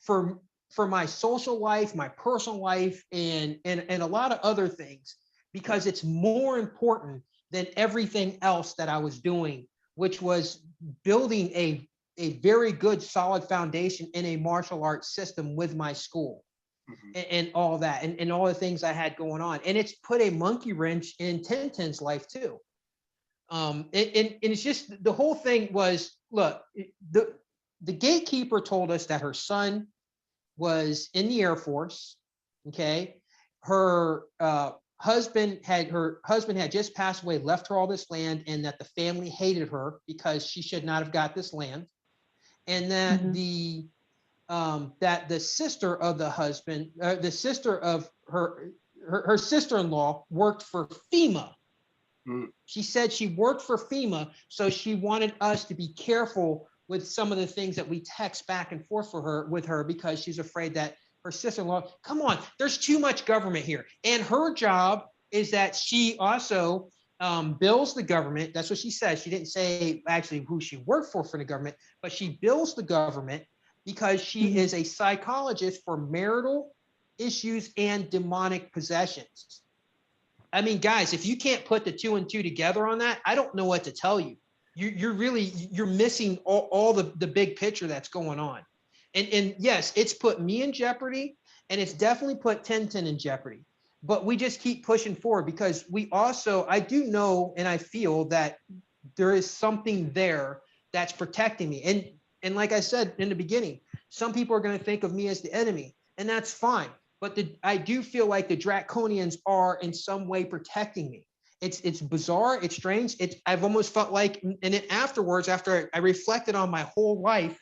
[SPEAKER 4] for my social life, my personal life, and a lot of other things, because it's more important than everything else that I was doing, which was building a very good solid foundation in a martial arts system with my school. And all that, and all the things I had going on. And it's put a monkey wrench in Tintin's life too. And it's just, the whole thing was, look, the gatekeeper told us that her son was in the Air Force. Okay. Her husband had just passed away, left her all this land, and that the family hated her because she should not have got this land. And that that the sister of the husband, the sister of her sister-in-law worked for FEMA. She said she worked for FEMA, so she wanted us to be careful with some of the things that we text back and forth with her, because she's afraid that her sister-in-law, come on, there's too much government here. And her job is that she also bills the government. That's what she says. She didn't say actually who she worked for the government, but she bills the government because she is a psychologist for marital issues and demonic possessions. I mean, guys, if you can't put the 2 and 2 together on that, I don't know what to tell you. You're missing all the big picture that's going on. And yes, it's put me in jeopardy, and it's definitely put Tintin in jeopardy. But we just keep pushing forward, because I do know, and I feel that there is something there that's protecting me. And like I said in the beginning, some people are going to think of me as the enemy, and that's fine. But I do feel like the Draconians are in some way protecting me. It's bizarre. It's strange. I've almost felt like, and then afterwards, after I reflected on my whole life,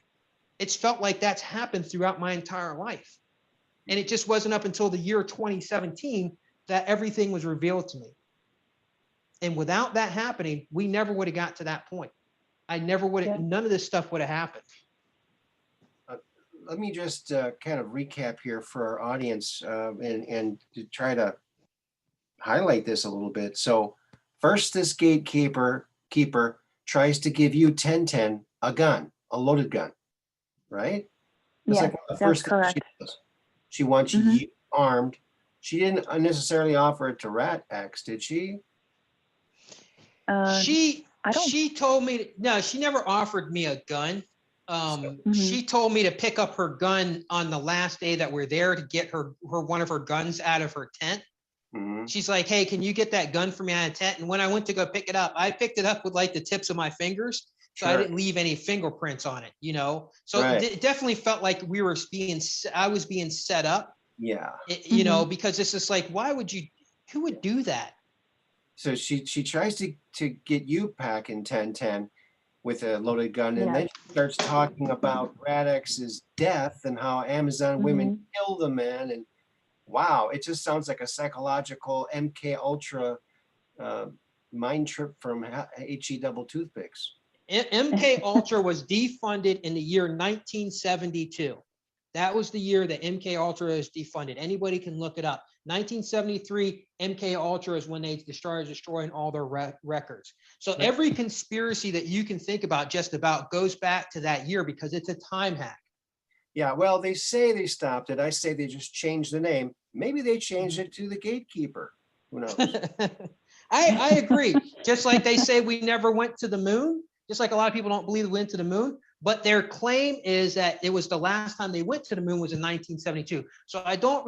[SPEAKER 4] it's felt like that's happened throughout my entire life. And it just wasn't up until the year 2017 that everything was revealed to me. And without that happening, we never would have got to that point. I never would have, none of this stuff would have happened.
[SPEAKER 1] Let me just kind of recap here for our audience and to try to highlight this a little bit. So first, this gatekeeper tries to give you Tintin a gun, a loaded gun, right?
[SPEAKER 3] That's like the first thing she does.
[SPEAKER 1] She wants you armed. She didn't necessarily offer it to Ratx, did she?
[SPEAKER 4] She told me, no, she never offered me a gun. She told me to pick up her gun on the last day that we're there to get her one of her guns out of her tent. She's like, hey, can you get that gun for me out of tent? And when I went to go pick it up, I picked it up with like the tips of my fingers. So I didn't leave any fingerprints on it, you know? So it definitely felt like I was being set up.
[SPEAKER 1] Yeah.
[SPEAKER 4] You know, because it's just like, who would do that?
[SPEAKER 1] So she tries to get you packing 10-10 with a loaded gun, and then she starts talking about Ratx's death and how Amazon women kill the men, and wow, it just sounds like a psychological MK Ultra mind trip from HE double toothpicks.
[SPEAKER 4] MK Ultra was defunded in the year 1972. That was the year that MK Ultra is defunded. Anybody can look it up. 1973, MK Ultra is when they started destroying all their records. So every conspiracy that you can think about just about goes back to that year, because it's a time hack.
[SPEAKER 1] Yeah, well, they say they stopped it. I say they just changed the name. Maybe they changed it to the Gatekeeper. Who knows?
[SPEAKER 4] I agree. Just like they say we never went to the moon, just like a lot of people don't believe we went to the moon. But their claim is that it was the last time they went to the moon was in 1972. So I don't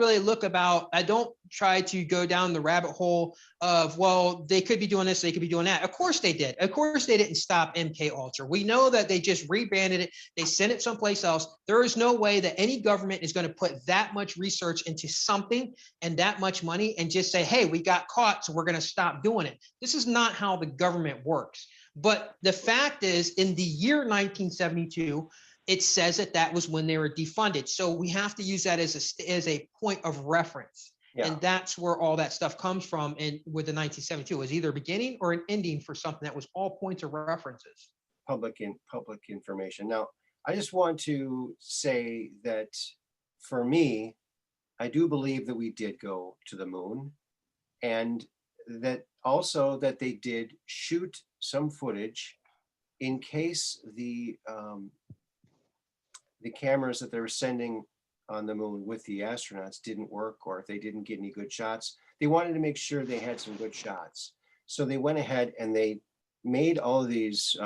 [SPEAKER 4] try to go down the rabbit hole of, well, they could be doing this, they could be doing that. Of course they did. Of course they didn't stop MK Ultra. We know that they just rebranded it. They sent it someplace else. There is no way that any government is going to put that much research into something and that much money and just say, hey, we got caught, so we're going to stop doing it. This is not how the government works. But the fact is, in the year 1972, it says that was when they were defunded. So we have to use that as a point of reference. Yeah. And that's where all that stuff comes from. And with the 1972, it was either a beginning or an ending for something that was all points of references.
[SPEAKER 1] Public information. Now, I just want to say that for me, I do believe that we did go to the moon, and that also that they did shoot some footage in case the the cameras that they were sending on the moon with the astronauts didn't work, or if they didn't get any good shots, they wanted to make sure they had some good shots. So they went ahead and they made all of these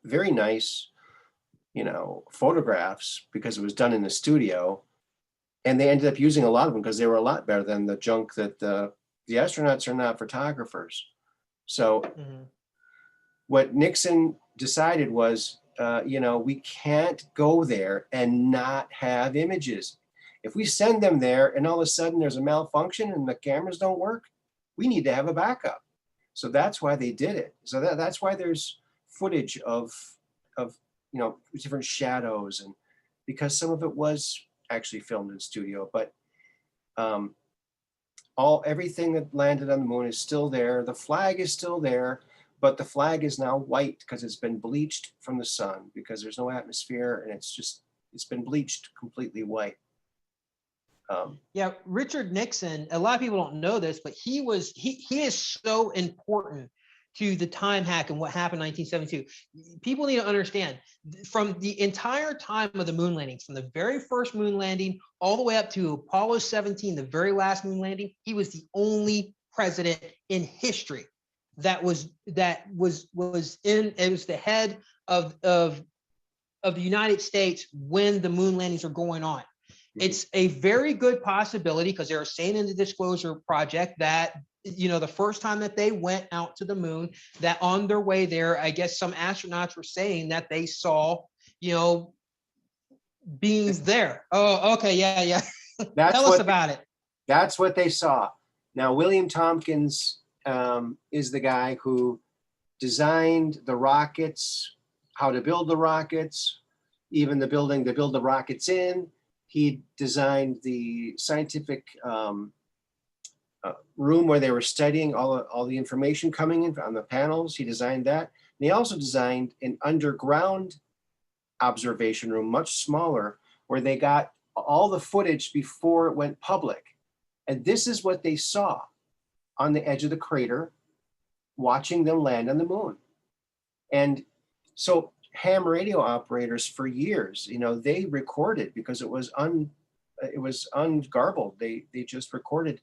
[SPEAKER 1] very nice, photographs, because it was done in the studio. And they ended up using a lot of them because they were a lot better than the junk that the astronauts are not photographers. So what Nixon decided was, we can't go there and not have images. If we send them there and all of a sudden there's a malfunction and the cameras don't work, we need to have a backup. So that's why they did it. So that's why there's footage of different shadows, and because some of it was actually filmed in studio, but everything that landed on the moon is still there. The flag is still there, but the flag is now white because it's been bleached from the sun, because there's no atmosphere, and it's been bleached completely white.
[SPEAKER 4] Yeah, Richard Nixon, a lot of people don't know this, but he is so important to the time hack and what happened in 1972. People need to understand, from the entire time of the moon landings, from the very first moon landing all the way up to Apollo 17, the very last moon landing, he was the only president in history that was the head of the United States when the moon landings were going on. It's a very good possibility, because they were saying in the Disclosure Project that, the first time that they went out to the moon, that on their way there, I guess some astronauts were saying that they saw, beings there. Oh, okay. Yeah. Tell us about it.
[SPEAKER 1] That's what they saw. Now, William Tompkins is the guy who designed the rockets, how to build the rockets, even the building to build the rockets in. He designed the scientific room where they were studying all the information coming in on the panels. He designed that. And he also designed an underground observation room, much smaller, where they got all the footage before it went public. And this is what they saw on the edge of the crater, watching them land on the moon. And so ham radio operators for years, they recorded, because it was ungarbled. They just recorded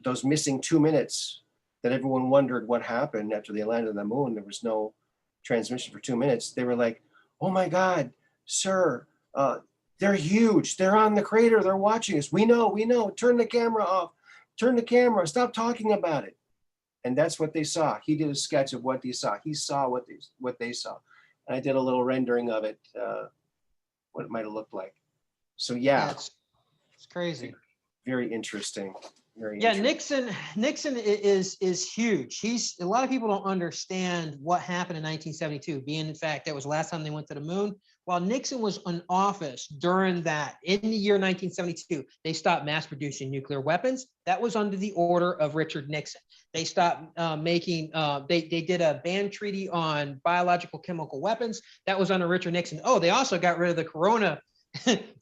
[SPEAKER 1] those missing 2 minutes that everyone wondered what happened after they landed on the moon. There was no transmission for 2 minutes. They were like, "Oh my God, sir, they're huge. They're on the crater. They're watching us. We know. Turn the camera off. Turn the camera. Stop talking about it." And that's what they saw. He did a sketch of what they saw. He saw what they saw. And I did a little rendering of it, what it might have looked like. So yeah,
[SPEAKER 4] it's crazy.
[SPEAKER 1] Very interesting.
[SPEAKER 4] Nixon is huge. A lot of people don't understand what happened in 1972, being in fact that was the last time they went to the moon. While Nixon was in office during that, in the year 1972, they stopped mass producing nuclear weapons. That was under the order of Richard Nixon. They stopped they did a ban treaty on biological chemical weapons. That was under Richard Nixon. Oh, they also got rid of the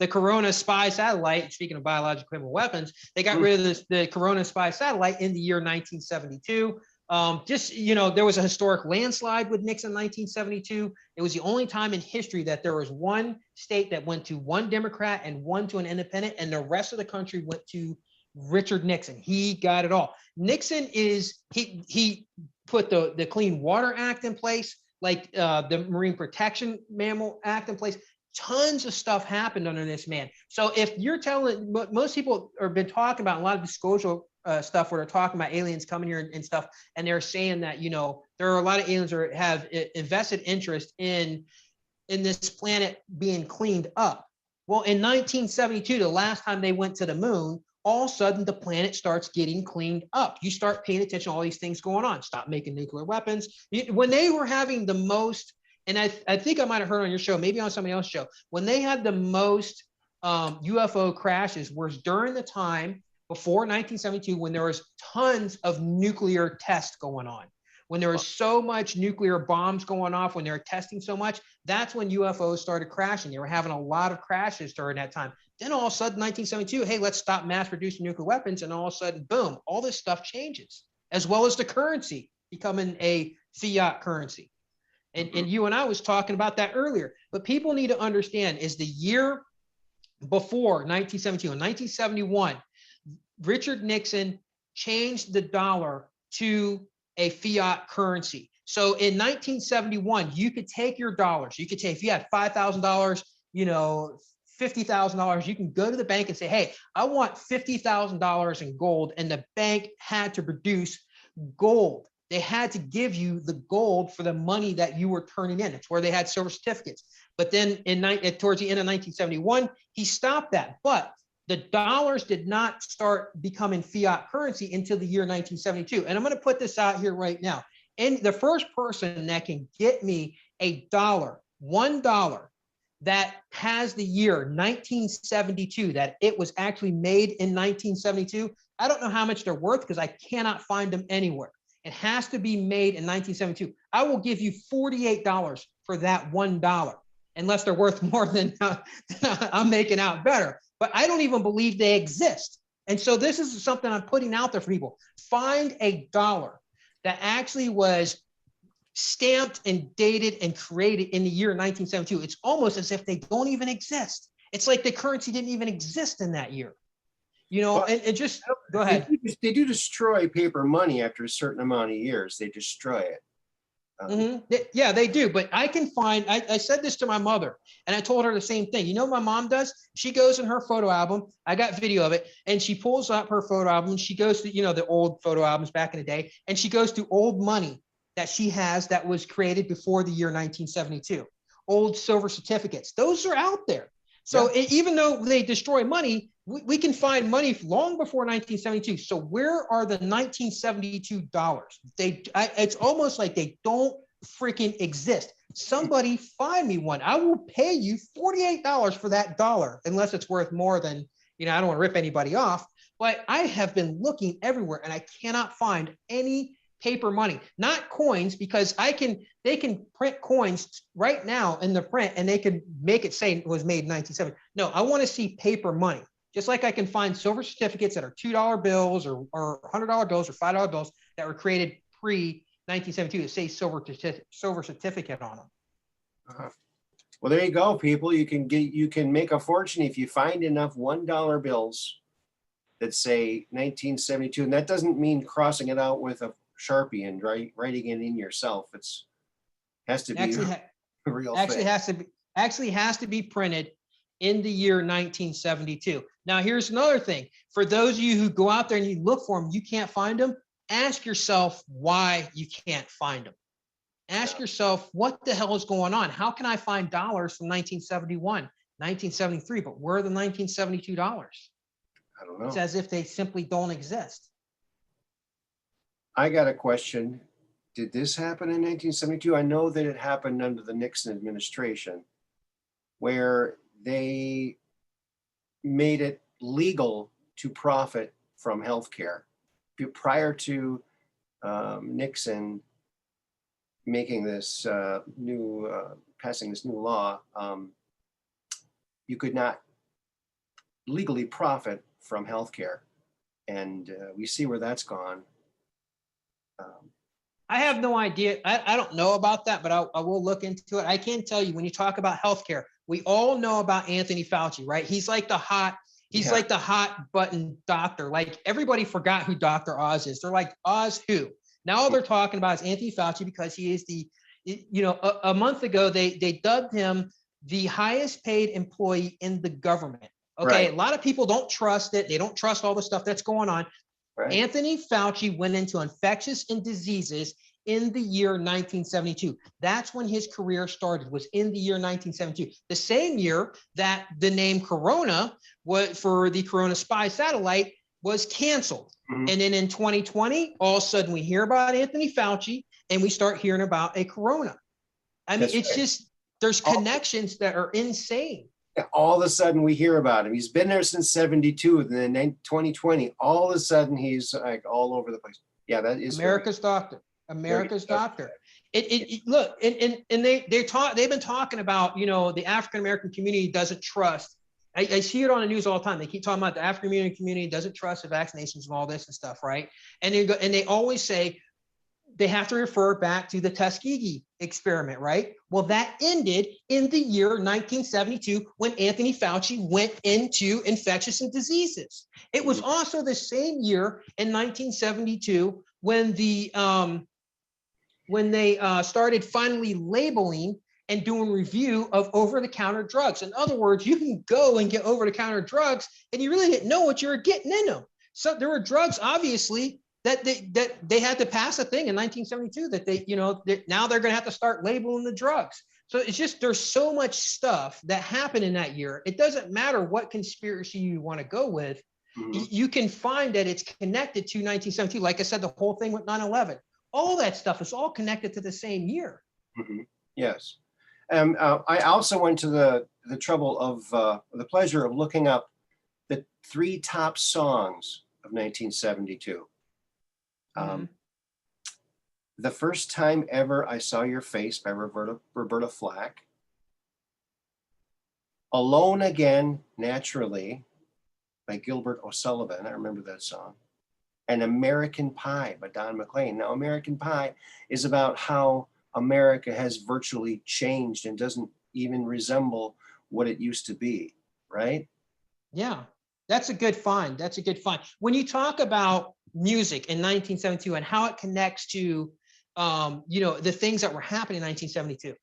[SPEAKER 4] Corona spy satellite. Speaking of biological chemical weapons, they got rid of the Corona spy satellite in the year 1972. There was a historic landslide with Nixon in 1972. It was the only time in history that there was one state that went to one Democrat and one to an independent, and the rest of the country went to Richard Nixon. He got it all. Nixon he put the Clean Water Act in place, like the Marine Protection Mammal Act in place. Tons of stuff happened under this man. So if you're telling, most people have been talking about a lot of disclosure stuff where they're talking about aliens coming here and stuff, and they're saying that, there are a lot of aliens that have invested interest in this planet being cleaned up. Well, in 1972, the last time they went to the moon, all of a sudden the planet starts getting cleaned up. You start paying attention to all these things going on. Stop making nuclear weapons. When they were having the most, and I think I might have heard on your show, maybe on somebody else's show, when they had the most UFO crashes was during the time before 1972, when there was tons of nuclear tests going on. When there was so much nuclear bombs going off, when they were testing so much, that's when UFOs started crashing. They were having a lot of crashes during that time. Then all of a sudden, 1972, hey, let's stop mass producing nuclear weapons. And all of a sudden, boom, all this stuff changes, as well as the currency becoming a fiat currency. And you and I was talking about that earlier. But people need to understand is the year before 1972, in 1971, Richard Nixon changed the dollar to a fiat currency. So in 1971, you could take your dollars. You could take, if you had $5,000, you know, $50,000, you can go to the bank and say, hey, I want $50,000 in gold. And the bank had to produce gold. They had to give you the gold for the money that you were turning in. It's where they had silver certificates. But then towards the end of 1971, he stopped that. But the dollars did not start becoming fiat currency until the year 1972. And I'm going to put this out here right now. And the first person that can get me a dollar, $1, that has the year 1972, that it was actually made in 1972, I don't know how much they're worth because I cannot find them anywhere. It has to be made in 1972. I will give you $48 for that $1, unless they're worth more than I'm making out better. But I don't even believe they exist. And so this is something I'm putting out there for people. Find a dollar that actually was stamped and dated and created in the year 1972. It's almost as if they don't even exist. It's like the currency didn't even exist in that year. You know, and just go ahead.
[SPEAKER 1] They do destroy paper money after a certain amount of years. They destroy it.
[SPEAKER 4] Yeah, they do. But I can find, I said this to my mother and I told her the same thing. You know what my mom does? She goes in her photo album. I got video of it. And she pulls up her photo album. She goes to, you know, the old photo albums back in the day. And she goes to old money that she has that was created before the year 1972. Old silver certificates. Those are out there. So even though they destroy money, we can find money long before 1972. So where are the 1972 dollars? It's almost like they don't freaking exist. Somebody find me one. I will pay you $48 for that dollar, unless it's worth more than, you know, I don't want to rip anybody off, but I have been looking everywhere and I cannot find any paper money, not coins, because they can print coins right now in the print and they can make it say it was made in 1970. No, I want to see paper money. Just like I can find silver certificates that are $2 bills or $100 bills or $5 bills that were created pre-1972 that say silver certificate on them.
[SPEAKER 1] Well, there you go, people. You can make a fortune if you find enough $1 bills that say 1972, and that doesn't mean crossing it out with a Sharpie and writing it in yourself. It's has to be real.
[SPEAKER 4] Actually has to be printed in the year 1972. Now, here's another thing. For those of you who go out there and you look for them, you can't find them, ask yourself why you can't find them. Ask yourself, what the hell is going on? How can I find dollars from 1971, 1973, but where are the 1972 dollars?
[SPEAKER 1] I don't know.
[SPEAKER 4] It's as if they simply don't exist.
[SPEAKER 1] I got a question. Did this happen in 1972? I know that it happened under the Nixon administration, where they made it legal to profit from healthcare. Prior to Nixon making this passing this new law, you could not legally profit from healthcare, and we see where that's gone.
[SPEAKER 4] I have no idea. I don't know about that, but I will look into it. I can tell you, when you talk about healthcare, we all know about Anthony Fauci, right? He's like the hot button doctor. Like, everybody forgot who Dr. Oz is. They're like, Oz who? Now all they're talking about is Anthony Fauci, because he is a month ago, they dubbed him the highest paid employee in the government. Okay. Right. A lot of people don't trust it. They don't trust all the stuff that's going on. Right. Anthony Fauci went into infectious diseases in the year 1972. That's when his career started, was in the year 1972. The same year that the name Corona for the Corona spy satellite was canceled. Mm-hmm. And then in 2020, all of a sudden we hear about Anthony Fauci and we start hearing about a Corona. I mean, it's just, there's connections that are insane.
[SPEAKER 1] All of a sudden we hear about him. He's been there since 72, and then in 2020, all of a sudden he's like all over the place. Yeah, that is
[SPEAKER 4] America's doctor. America's doctor. Look, and they've been talking about, the African American community doesn't trust. I see it on the news all the time. They keep talking about the African American community doesn't trust the vaccinations and all this and stuff, right? And they always say they have to refer back to the Tuskegee experiment, right? Well, that ended in the year 1972 when Anthony Fauci went into infectious diseases. It was also the same year in 1972 when they started finally labeling and doing review of over-the-counter drugs. In other words, you can go and get over-the-counter drugs and you really didn't know what you were getting in them. So there were drugs, obviously, that they had to pass a thing in 1972 that now they're going to have to start labeling the drugs. So it's just, there's so much stuff that happened in that year. It doesn't matter what conspiracy you want to go with. You can find that it's connected to 1972. Like I said, the whole thing with 9/11, all that stuff is all connected to the same year.
[SPEAKER 1] Yes. I also went to the trouble of the pleasure of looking up the 3 top songs of 1972. The First Time Ever I Saw Your Face by Roberta Flack. Alone Again, Naturally by Gilbert O'Sullivan. I remember that song. And American Pie by Don McLean. Now, American Pie is about how America has virtually changed and doesn't even resemble what it used to be, right?
[SPEAKER 4] Yeah, that's a good find. That's a good find. When you talk about music in 1972 and how it connects to the things that were happening in 1972,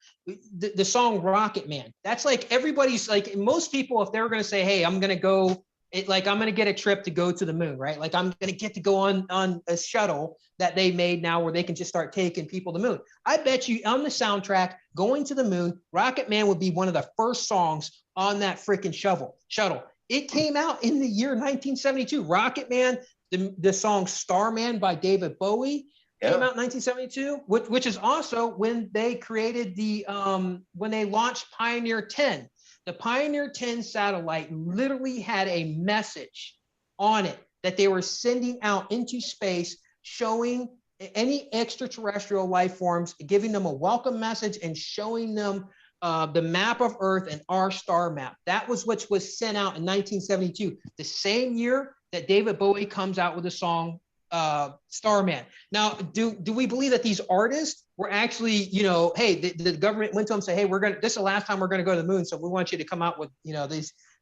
[SPEAKER 4] the song Rocket Man, that's like, everybody's like, most people, if they were going to say, hey, I'm going to go, I'm going to get a trip to go to the moon, right? Like, I'm going to get to go on a shuttle that they made now where they can just start taking people to the moon. I bet you on the soundtrack, Going to the Moon, Rocket Man would be one of the first songs on that freaking shuttle. It came out in the year 1972. Rocket Man, the song Starman by David Bowie came out in 1972, which is also when they created when they launched Pioneer 10. The Pioneer 10 satellite literally had a message on it that they were sending out into space, showing any extraterrestrial life forms, giving them a welcome message and showing them the map of Earth and our star map. That was what was sent out in 1972, the same year that David Bowie comes out with the song Starman. Now, do we believe that these artists were actually, hey, the government went to them and said, hey, this is the last time we're going to go to the moon, so we want you to come out with,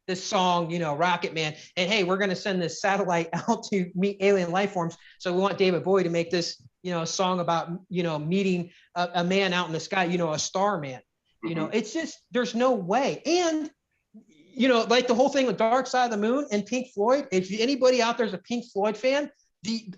[SPEAKER 4] this song, Rocket Man, and hey, we're going to send this satellite out to meet alien life forms, so we want David Bowie to make this, song about, meeting a man out in the sky, a starman. It's just, there's no way. And like the whole thing with Dark Side of the Moon and Pink Floyd, if anybody out there is a Pink Floyd fan,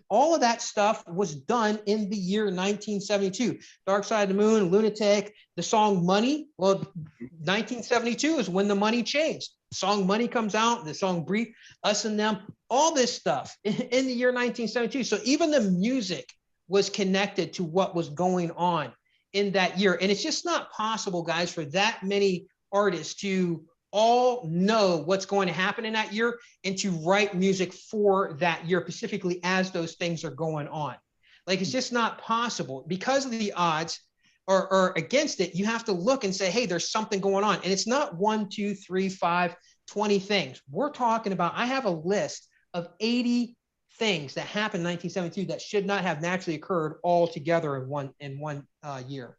[SPEAKER 4] all of that stuff was done in the year 1972. Dark Side of the Moon, Lunatic, the song Money. Well, 1972 is when the money changed. The song Money comes out, the song Breathe, Us and Them, all this stuff in the year 1972. So even the music was connected to what was going on in that year. And it's just not possible, guys, for that many artists to all know what's going to happen in that year and to write music for that year, specifically as those things are going on. Like, it's just not possible because of the odds or against it. You have to look and say, hey, there's something going on. And it's not 1, 2, 3, 5, 20 things. We're talking about, I have a list of 80 things that happened in 1972 that should not have naturally occurred all together in one year.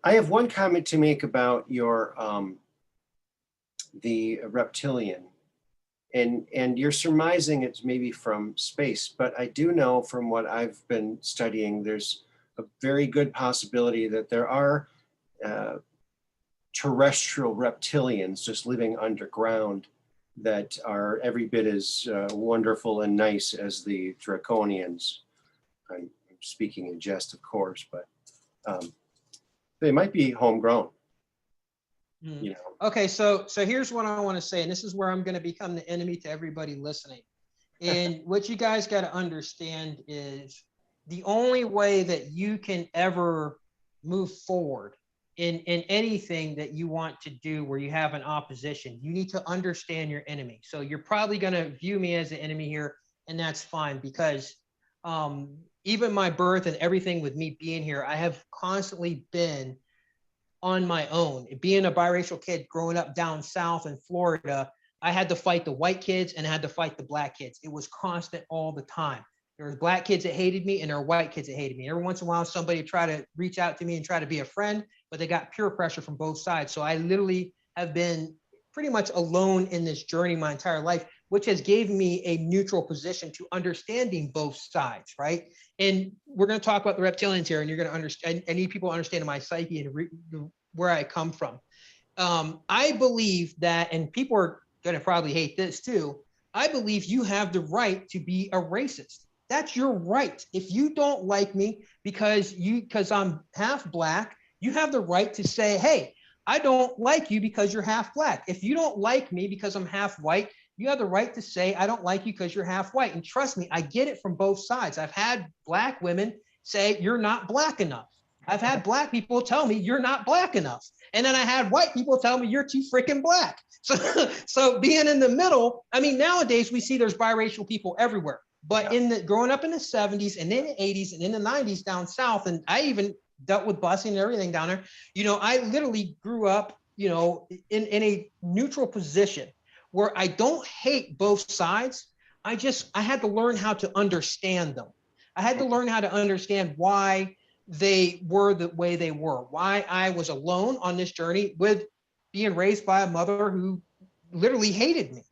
[SPEAKER 1] I have one comment to make about your the reptilian, and you're surmising it's maybe from space, but I do know from what I've been studying, there's a very good possibility that there are terrestrial reptilians just living underground that are every bit as wonderful and nice as the draconians. I'm speaking in jest, of course, but they might be homegrown.
[SPEAKER 4] Okay, so here's what I want to say, and this is where I'm going to become the enemy to everybody listening. And what you guys got to understand is the only way that you can ever move forward in anything that you want to do where you have an opposition, you need to understand your enemy. So you're probably going to view me as an enemy here, and that's fine, because even my birth and everything with me being here, I have constantly been on my own. Being a biracial kid growing up down south in Florida, I had to fight the white kids and I had to fight the black kids. It was constant all the time. There was black kids that hated me and there were white kids that hated me. Every once in a while, somebody tried to reach out to me and try to be a friend, but they got peer pressure from both sides. So I literally have been pretty much alone in this journey my entire life, which has given me a neutral position to understanding both sides, right? And we're going to talk about the reptilians here, and you're going to understand. I need people to understand my psyche and where I come from. I believe that, and people are going to probably hate this too, I believe you have the right to be a racist. That's your right. If you don't like me because I'm half black, you have the right to say, hey, I don't like you because you're half black. If you don't like me because I'm half white, you have the right to say, I don't like you because you're half white. And trust me, I get it from both sides. I've had black women say, you're not black enough. I've had black people tell me you're not black enough. And then I had white people tell me you're too freaking black. So being in the middle, I mean, nowadays we see there's biracial people everywhere. But growing up in the 70s and in the 80s and in the 90s down south, and I even dealt with busing and everything down there, I literally grew up, in a neutral position where I don't hate both sides. I had to learn how to understand them. I had to learn how to understand why they were the way they were, why I was alone on this journey with being raised by a mother who literally hated me.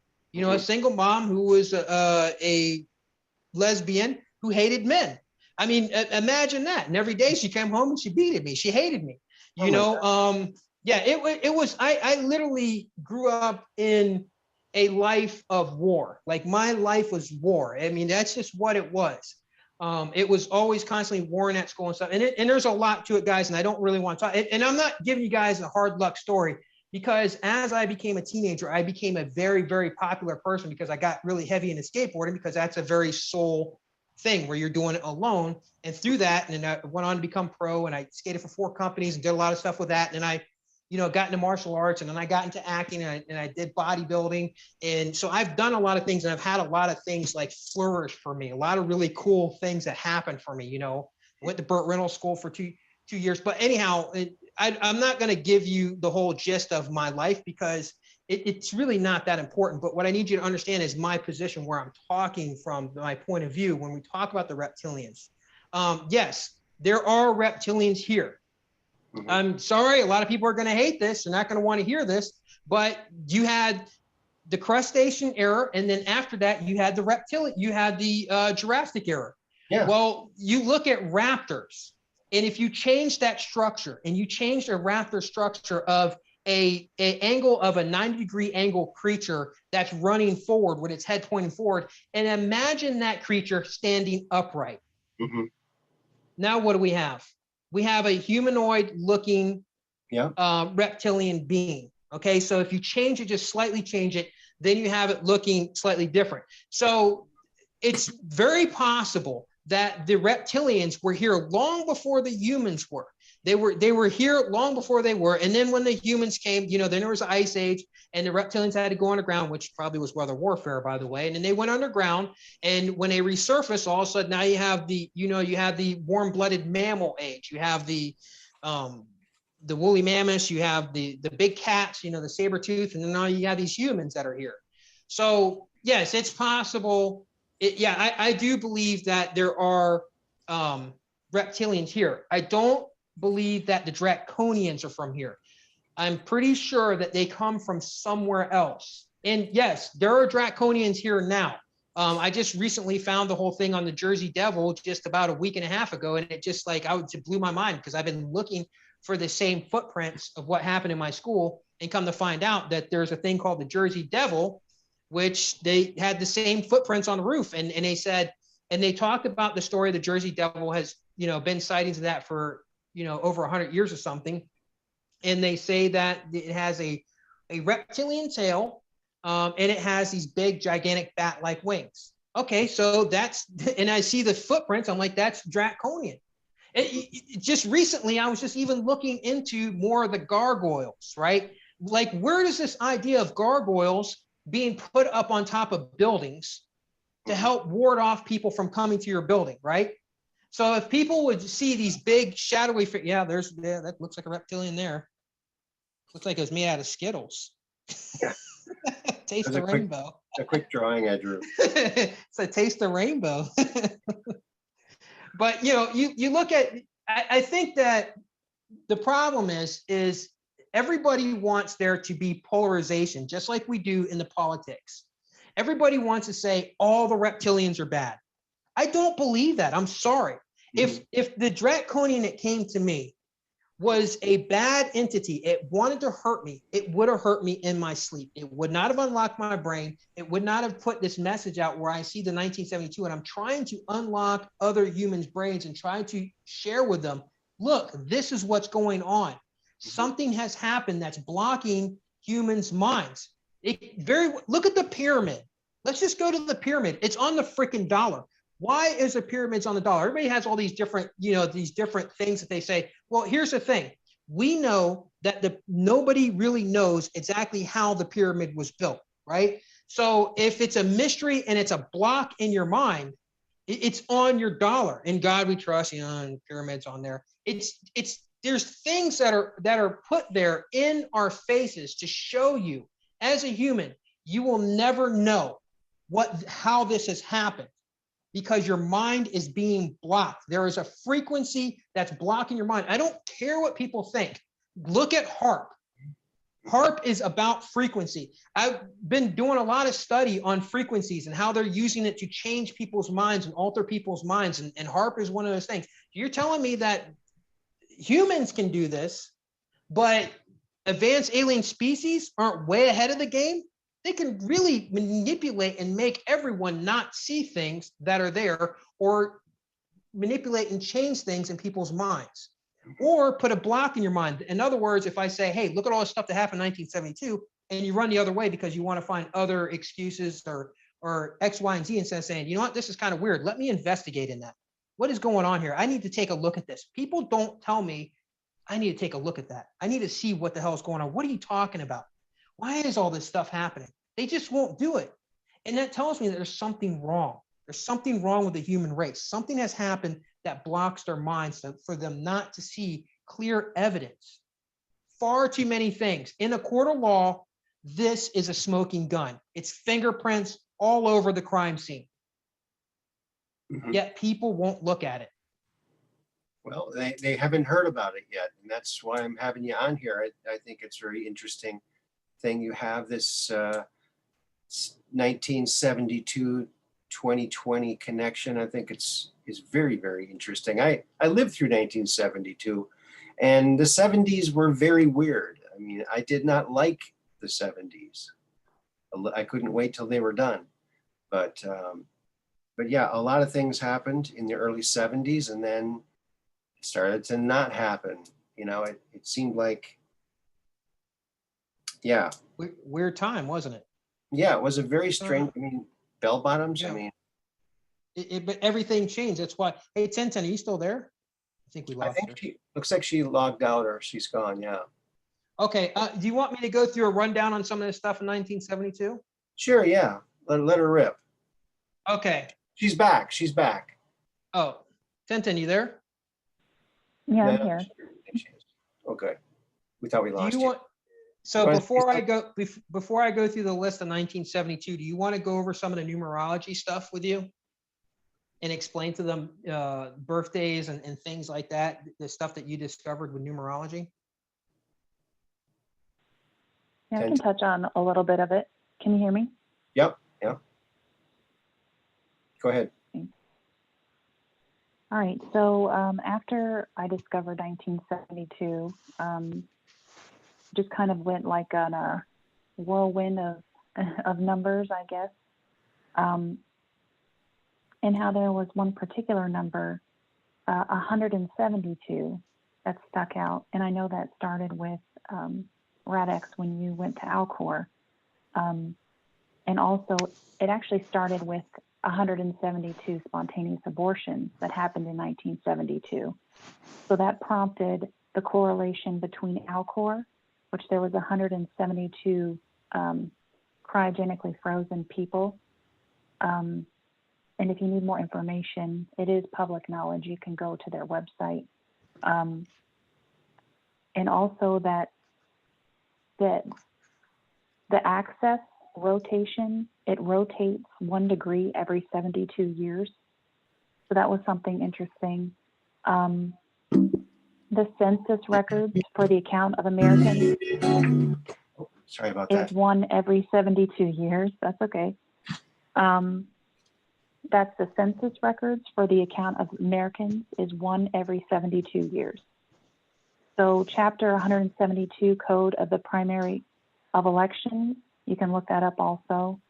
[SPEAKER 4] A single mom who was a lesbian who hated men. I mean, imagine that. And every day she came home and she beated me. She hated me. It was, I literally grew up in a life of war. Like my life was war. I mean, that's just what it was. It was always constantly warring at school and stuff. And there's a lot to it, guys. And I don't really want to talk. And I'm not giving you guys a hard luck story, because as I became a teenager, I became a very, very popular person because I got really heavy into skateboarding, because that's a very soul thing where you're doing it alone. And through that, and I went on to become pro, and I skated for 4 companies and did a lot of stuff with that. And I, got into martial arts, and then I got into acting, and I did bodybuilding. And so I've done a lot of things, and I've had a lot of things like flourish for me, a lot of really cool things that happened for me. Went to Burt Reynolds School for two years. But anyhow, I'm not going to give you the whole gist of my life, because it's really not that important. But what I need you to understand is my position, where I'm talking from my point of view when we talk about the reptilians. Yes, there are reptilians here. Mm-hmm. I'm sorry, a lot of people are going to hate this. They're not going to want to hear this. But you had the crustacean era, and then after that, you had the reptilian. You had the Jurassic era. Yeah. Well, you look at raptors. And if you change that structure, and you change a raptor structure of a angle of a 90-degree angle creature that's running forward with its head pointing forward, and imagine that creature standing upright. Mm-hmm. Now what do we have? We have a humanoid looking reptilian being. Okay, so if you change it, just slightly change it, then you have it looking slightly different. So it's very possible that the reptilians were here long before the humans were. They were here long before they were. And then when the humans came, then there was an ice age, and the reptilians had to go underground, which probably was weather warfare, by the way. And then they went underground. And when they resurfaced, all of a sudden now you have the warm-blooded mammal age. You have the woolly mammoths, you have the big cats, the saber tooth, and then now you have these humans that are here. So yes, it's possible. I do believe that there are reptilians here. I don't believe that the draconians are from here. I'm pretty sure that they come from somewhere else. And yes, there are draconians here now. I just recently found the whole thing on the Jersey Devil just about a week and a half ago, and it just it blew my mind, because I've been looking for the same footprints of what happened in my school, and come to find out that there's a thing called the Jersey Devil, which they had the same footprints on the roof. And they said, and they talked about the story of the Jersey Devil has, been sightings of that for, over 100 years or something. And they say that it has a reptilian tail, and it has these big, gigantic bat-like wings. Okay, so and I see the footprints, I'm like, that's draconian. Just recently, I was just even looking into more of the gargoyles, right? Like, where does this idea of gargoyles being put up on top of buildings to help ward off people from coming to your building, right? So if people would see these big shadowy, that looks like a reptilian there. Looks like it was made out of Skittles. Yeah. taste
[SPEAKER 1] That's
[SPEAKER 4] of
[SPEAKER 1] a quick-
[SPEAKER 4] rainbow.
[SPEAKER 1] A quick drawing I drew.
[SPEAKER 4] It's a taste of rainbow. But you look at, I think that the problem is everybody wants there to be polarization, just like we do in the politics. Everybody wants to say all the reptilians are bad. I don't believe that. I'm sorry. If the draconian that came to me was a bad entity, it wanted to hurt me, it would have hurt me in my sleep. It would not have unlocked my brain. It would not have put this message out where I see the 1972 and I'm trying to unlock other humans' brains and try to share with them, look, this is what's going on. Something has happened that's blocking humans' minds. Look at the pyramid. Let's just go to the pyramid. It's on the freaking dollar. Why is the pyramids on the dollar? Everybody has all these different, these different things that they say. Well, here's the thing. We know that nobody really knows exactly how the pyramid was built, right? So if it's a mystery and it's a block in your mind, it's on your dollar. In God we trust, and pyramids on there. There's things that are put there in our faces to show you, as a human, you will never know how this has happened, because your mind is being blocked. There is a frequency that's blocking your mind. I don't care what people think. Look at HARP. HARP is about frequency. I've been doing a lot of study on frequencies and how they're using it to change people's minds and alter people's minds. And HARP is one of those things. You're telling me that humans can do this, but advanced alien species aren't way ahead of the game? They can really manipulate and make everyone not see things that are there, or manipulate and change things in people's minds, or put a block in your mind. In other words, if I say, hey, look at all this stuff that happened in 1972, and you run the other way because you want to find other excuses or X, Y, and Z, instead of saying, you know what, this is kind of weird. Let me investigate in that. What is going on here? I need to take a look at this. People don't tell me, I need to take a look at that. I need to see what the hell is going on. What are you talking about? Why is all this stuff happening? They just won't do it. And that tells me that there's something wrong. There's something wrong with the human race. Something has happened that blocks their minds for them not to see clear evidence. Far too many things. In a court of law, this is a smoking gun. It's fingerprints all over the crime scene. Yet people won't look at it.
[SPEAKER 1] Well, they haven't heard about it yet. And that's why I'm having you on here. I think it's very interesting thing. You have this 1972 2020 connection. I think is very, very interesting. I lived through 1972, and the 70s were very weird. I mean, I did not like the 70s. I couldn't wait till they were done. But yeah, a lot of things happened in the early 70s, and then it started to not happen. It seemed like, yeah.
[SPEAKER 4] Weird time, wasn't it?
[SPEAKER 1] Yeah, it was a very strange, bell bottoms.
[SPEAKER 4] Yeah.
[SPEAKER 1] I mean,
[SPEAKER 4] but everything changed. That's why. Hey, 1010, are you still there? I think we lost her.
[SPEAKER 1] she looks like she logged out or she's gone. Yeah.
[SPEAKER 4] Okay. Do you want me to go through a rundown on some of this stuff in 1972?
[SPEAKER 1] Sure. Yeah. Let her rip.
[SPEAKER 4] Okay.
[SPEAKER 1] She's back. She's back.
[SPEAKER 4] Oh, 1010, you there?
[SPEAKER 3] Yeah, I'm here.
[SPEAKER 1] Okay. We thought we lost you.
[SPEAKER 4] So before I go through the list of 1972, do you want to go over some of the numerology stuff with you and explain to them birthdays and things like that, the stuff that you discovered with numerology?
[SPEAKER 3] Yeah, I can touch on a little bit of it. Can you hear me?
[SPEAKER 1] Yep. Go ahead.
[SPEAKER 3] All right. So after I discovered 1972, just kind of went like on a whirlwind of numbers, I guess. And how there was one particular number, 172, that stuck out. And I know that started with Ratx when you went to Alcor. And also, it actually started with 172 spontaneous abortions that happened in 1972. So that prompted the correlation between Alcor, which there was 172 cryogenically frozen people. And if you need more information, it is public knowledge. You can go to their website. And also that the access rotation. It rotates 1 degree every 72 years. So that was something interesting. The census records for the account of Americans
[SPEAKER 1] Sorry about
[SPEAKER 3] is
[SPEAKER 1] that.
[SPEAKER 3] 1 every 72 years. That's okay. That's the census records for the account of Americans is 1 every 72 years. So chapter 172 code of the primary of elections, you can look that up also.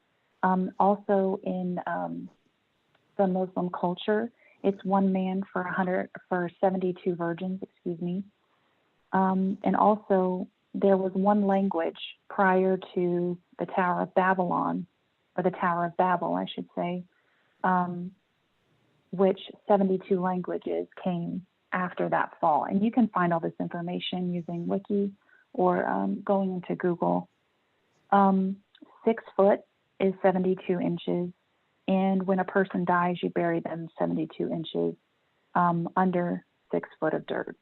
[SPEAKER 3] Also in the Muslim culture, it's 1 man for 72 virgins, excuse me. And also there was 1 language prior to the Tower of Babylon, or the Tower of Babel, I should say, which 72 languages came after that fall. And you can find all this information using Wiki or going into Google. 6 foot is 72 inches. And when a person dies, you bury them 72 inches under 6 foot of dirt.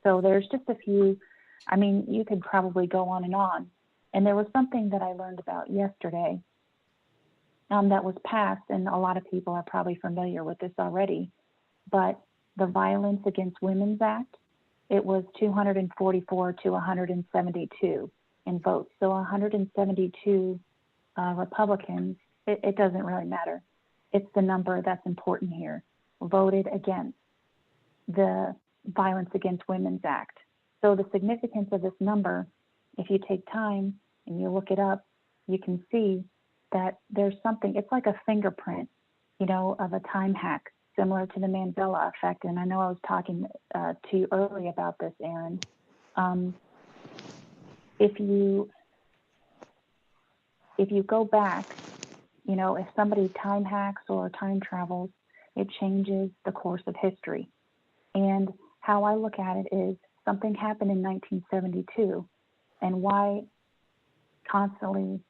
[SPEAKER 3] So there's just a few, I mean, you could probably go on. And there was something that I learned about yesterday that was passed, and a lot of people are probably familiar with this already, but the Violence Against Women's Act, it was 244 to 172 in votes. So 172 Republicans, it doesn't really matter. It's the number that's important here, voted against the Violence Against Women's Act. So the significance of this number, if you take time and you look it up, you can see that there's something, it's like a fingerprint, you know, of a time hack, similar to the Mandela Effect. And I know I was talking to you earlier about this, Aaron. If you go back, you know, if somebody time hacks or time travels, it changes the course of history. And how I look at it is something happened in 1972, and why constantly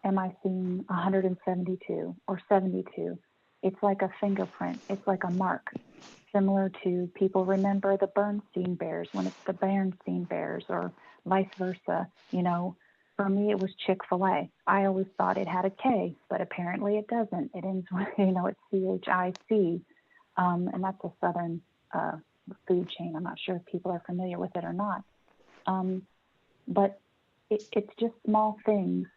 [SPEAKER 3] am I seeing 172 or 72? It's like a fingerprint. It's like a mark, similar to people remember the Bernstein Bears when it's the Bernstein Bears, or vice versa. You know, for me, it was Chick-fil-A. I always thought it had a K, but apparently it doesn't. It ends with, you know, it's CHIC, and that's a Southern food chain. I'm not sure if people are familiar with it or not. But it's just small things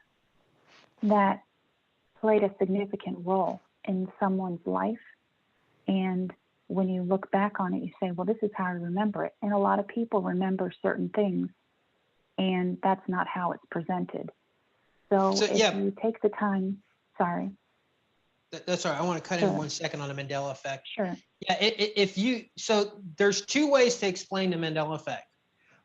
[SPEAKER 3] that played a significant role in someone's life. And when you look back on it, you say, well, this is how I remember it. And a lot of people remember certain things, and that's not how it's presented. So if you take the time, sorry.
[SPEAKER 4] That's all right. I want to cut in 1 second on the Mandela Effect.
[SPEAKER 3] Sure.
[SPEAKER 4] Yeah, so there's 2 ways to explain the Mandela Effect.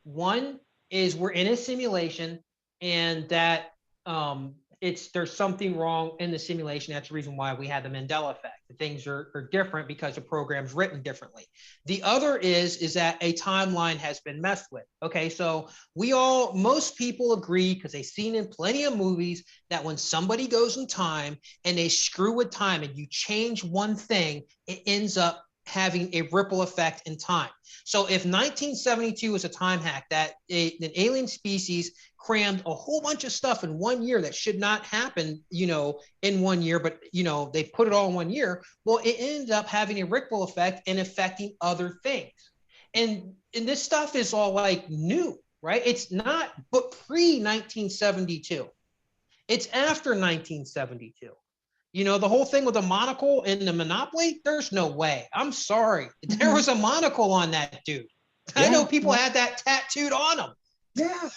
[SPEAKER 4] One is we're in a simulation, and that there's something wrong in the simulation. That's the reason why we had the Mandela Effect. Things are different because the program's written differently. The other is that a timeline has been messed with. Okay, so most people agree, because they've seen in plenty of movies, that when somebody goes in time and they screw with time and you change one thing, it ends up having a ripple effect in time. So if 1972 was a time hack, that an alien species crammed a whole bunch of stuff in 1 year that should not happen, you know, in 1 year, but, you know, they put it all in 1 year, well, it ends up having a ripple effect and affecting other things. And this stuff is all like new, right? It's not, but pre-1972. It's after 1972. You know, the whole thing with the monocle and the Monopoly, there's no way. I'm sorry. There was a monocle on that dude. Yeah. I know people had that tattooed on them. Yeah.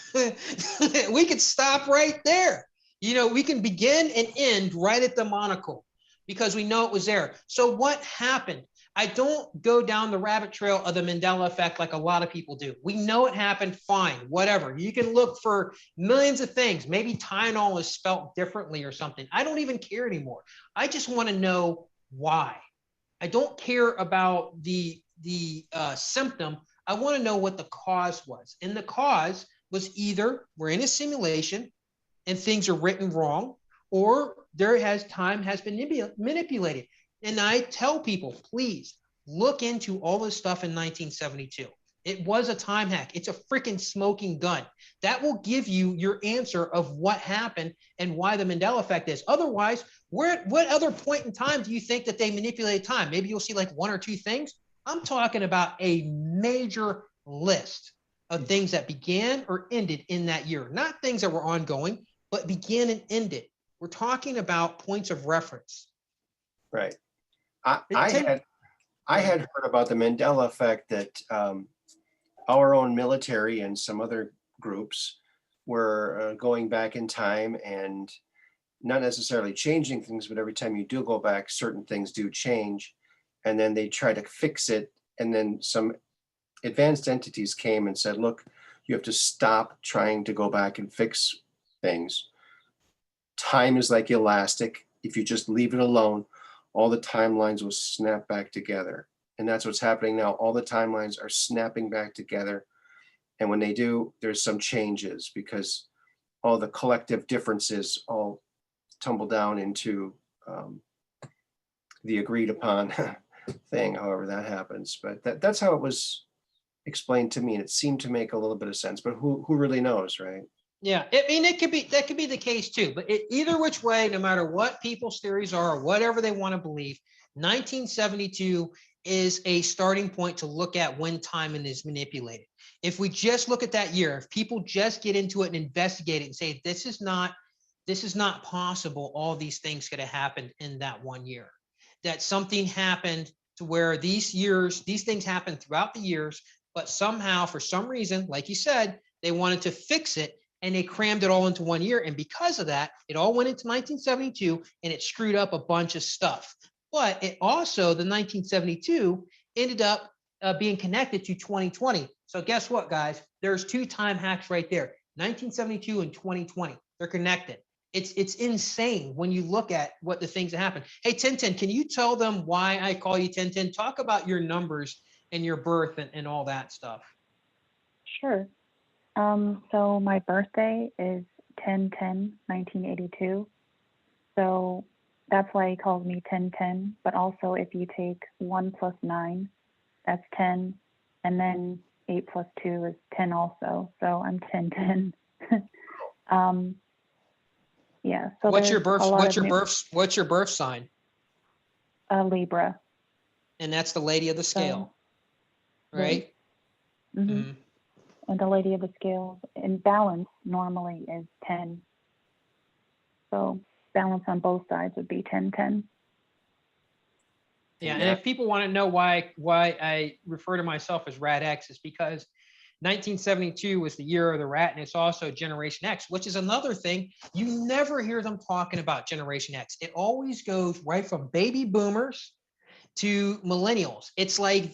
[SPEAKER 4] We could stop right there. You know, we can begin and end right at the monocle because we know it was there. So what happened? I don't go down the rabbit trail of the Mandela Effect like a lot of people do. We know it happened, fine, whatever. You can look for millions of things. Maybe Tylenol is spelt differently or something. I don't even care anymore. I just want to know why. I don't care about the symptom. I want to know what the cause was. And the cause was either we're in a simulation and things are written wrong, or time has been manipulated. And I tell people, please look into all this stuff in 1972. It was a time hack. It's a freaking smoking gun. That will give you your answer of what happened and why the Mandela effect is. Otherwise, what other point in time do you think that they manipulated time? Maybe you'll see like one or two things. I'm talking about a major list of things that began or ended in that year, not things that were ongoing, but began and ended. We're talking about points of reference.
[SPEAKER 1] Right. I had heard about the Mandela effect that our own military and some other groups were going back in time and not necessarily changing things, but every time you do go back, certain things do change. And then they try to fix it. And then some advanced entities came and said, look, you have to stop trying to go back and fix things. Time is like elastic. If you just leave it alone, all the timelines will snap back together. And that's what's happening now. All the timelines are snapping back together. And when they do, there's some changes because all the collective differences all tumble down into the agreed upon thing, however that happens. But that's how it was explained to me. And it seemed to make a little bit of sense, but who really knows, right?
[SPEAKER 4] Yeah, I mean, that could be the case too. But either which way, no matter what people's theories are or whatever they want to believe, 1972 is a starting point to look at when time is manipulated. If we just look at that year, if people just get into it and investigate it and say, this is not possible, all these things could have happened in that one year, that something happened to where these things happened throughout the years, but somehow, for some reason, like you said, they wanted to fix it and they crammed it all into one year. And because of that, it all went into 1972 and it screwed up a bunch of stuff. But it also, the 1972 ended up being connected to 2020. So guess what, guys? There's two time hacks right there, 1972 and 2020. They're connected. It's insane when you look at what the things that happen. Hey, Tintin, can you tell them why I call you Tintin? Talk about your numbers and your birth and all that stuff.
[SPEAKER 3] Sure. So my birthday is 10/10/1982. So that's why he calls me 1010. But also, if you take 1 plus 9, that's 10, and then 8 plus 2 is 10 also. So I'm 1010. Yeah. So
[SPEAKER 4] what's your birth sign?
[SPEAKER 3] Libra.
[SPEAKER 4] And that's the lady of the scale, right?
[SPEAKER 3] Mm-hmm. Mm-hmm. And the lady of the scale in balance normally is 10. So balance on both sides would be 10/10.
[SPEAKER 4] Yeah, and if people want to know why I refer to myself as Ratx, is because 1972 was the year of the rat, and it's also Generation X, which is another thing. You never hear them talking about Generation X. It always goes right from baby boomers to millennials. It's like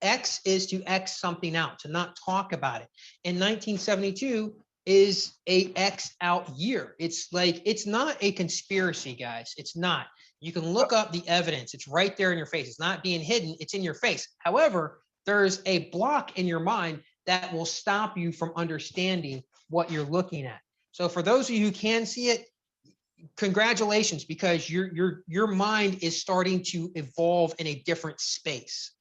[SPEAKER 4] X is to X something out, to not talk about it. And 1972 is a X out year. It's like, it's not a conspiracy, guys. It's not. You can look up the evidence. It's right there in your face. It's not being hidden. It's in your face. However, there's a block in your mind that will stop you from understanding what you're looking at. So for those of you who can see it, congratulations, because your mind is starting to evolve in a different space.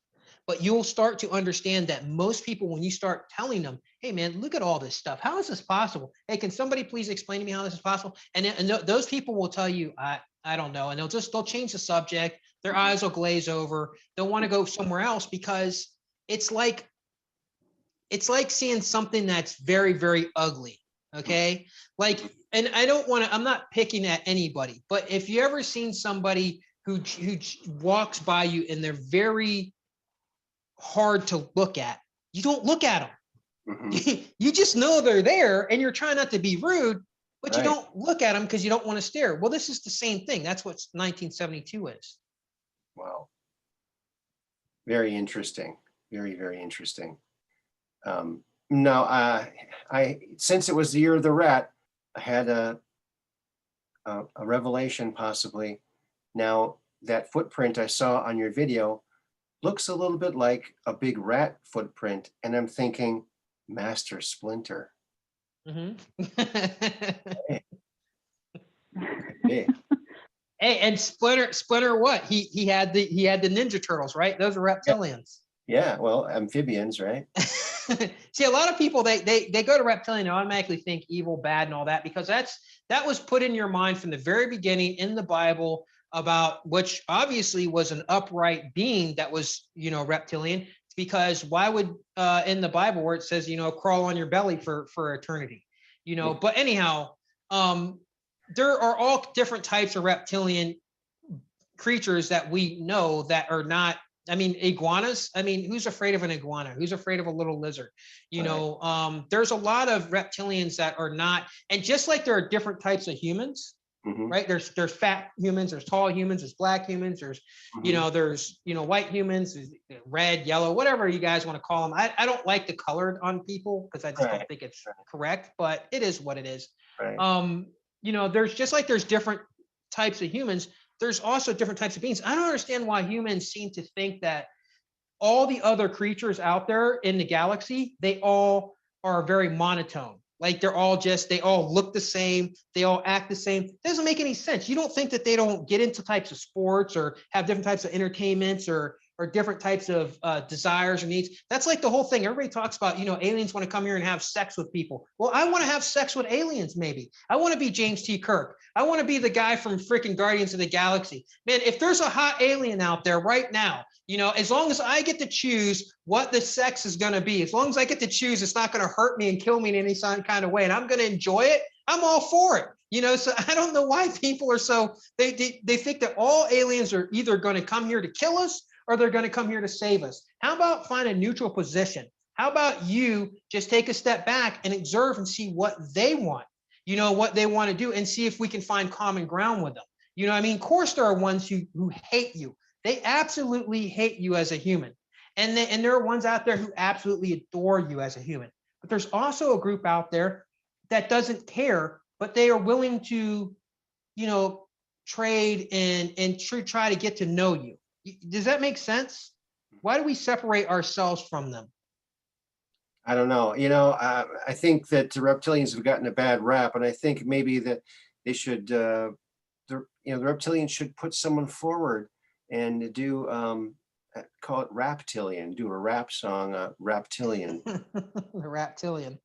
[SPEAKER 4] But you'll start to understand that most people, when you start telling them, hey man, look at all this stuff. How is this possible? Hey, can somebody please explain to me how this is possible? And those people will tell you, I don't know. And they'll change the subject. Their eyes will glaze over. They'll want to go somewhere else because it's like seeing something that's very, very ugly. Okay. Like, and I'm not picking at anybody, but if you ever seen somebody who walks by you and they're very hard to look at, you don't look at them. Mm-hmm. You just know they're there and you're trying not to be rude, but you don't look at them because you don't want to stare. Well, this is the same thing. That's what 1972 is.
[SPEAKER 1] Wow. Very interesting. Very, very interesting. Now, I since it was the year of the rat, I had a revelation possibly. Now, that footprint I saw on your video looks a little bit like a big rat footprint, and I'm thinking Master Splinter.
[SPEAKER 4] Mm-hmm.
[SPEAKER 1] Hey.
[SPEAKER 4] Hey, and Splinter what? He had the Ninja Turtles, right? Those are Reptilians.
[SPEAKER 1] Yeah, well, amphibians, right?
[SPEAKER 4] See, a lot of people they go to reptilian and automatically think evil, bad, and all that because that was put in your mind from the very beginning in the Bible about which obviously was an upright being that was reptilian. Because why would in the Bible where it says crawl on your belly for eternity,
[SPEAKER 1] Yeah.
[SPEAKER 4] But anyhow, there are all different types of reptilian creatures that we know that are not. I mean, iguanas. I mean, who's afraid of an iguana? Who's afraid of a little lizard? There's a lot of reptilians that are not. And just like there are different types of humans, right? There's fat humans, there's tall humans, there's black humans, there's there's white humans, red, yellow, whatever you guys want to call them. I don't like the colored on people because I just don't think it's correct, but it is what it is.
[SPEAKER 1] Right.
[SPEAKER 4] There's just like there's different types of humans. There's also different types of beings. I don't understand why humans seem to think that all the other creatures out there in the galaxy, they all are very monotone. Like they all look the same. They all act the same. It doesn't make any sense. You don't think that they don't get into types of sports or have different types of entertainments or different types of desires or needs. That's like the whole thing. Everybody talks about, aliens want to come here and have sex with people. Well, I want to have sex with aliens, maybe. I want to be James T. Kirk. I want to be the guy from freaking Guardians of the Galaxy. Man, if there's a hot alien out there right now, as long as I get to choose what the sex is going to be, as long as I get to choose, it's not going to hurt me and kill me in any kind of way, and I'm going to enjoy it, I'm all for it. So I don't know why people are so, they think that all aliens are either going to come here to kill us or they're going to come here to save us. How about find a neutral position? How about you just take a step back and observe and see what they want, what they want to do, and see if we can find common ground with them. Of course, there are ones who hate you. They absolutely hate you as a human. And there are ones out there who absolutely adore you as a human. But there's also a group out there that doesn't care, but they are willing to, trade and try to get to know you. Does that make sense? Why do we separate ourselves from them?
[SPEAKER 1] I don't know. I think that the reptilians have gotten a bad rap, and I think maybe that they should, the reptilians should put someone forward and do call it Raptilian, do a rap song, Raptilian.
[SPEAKER 4] The Reptilian.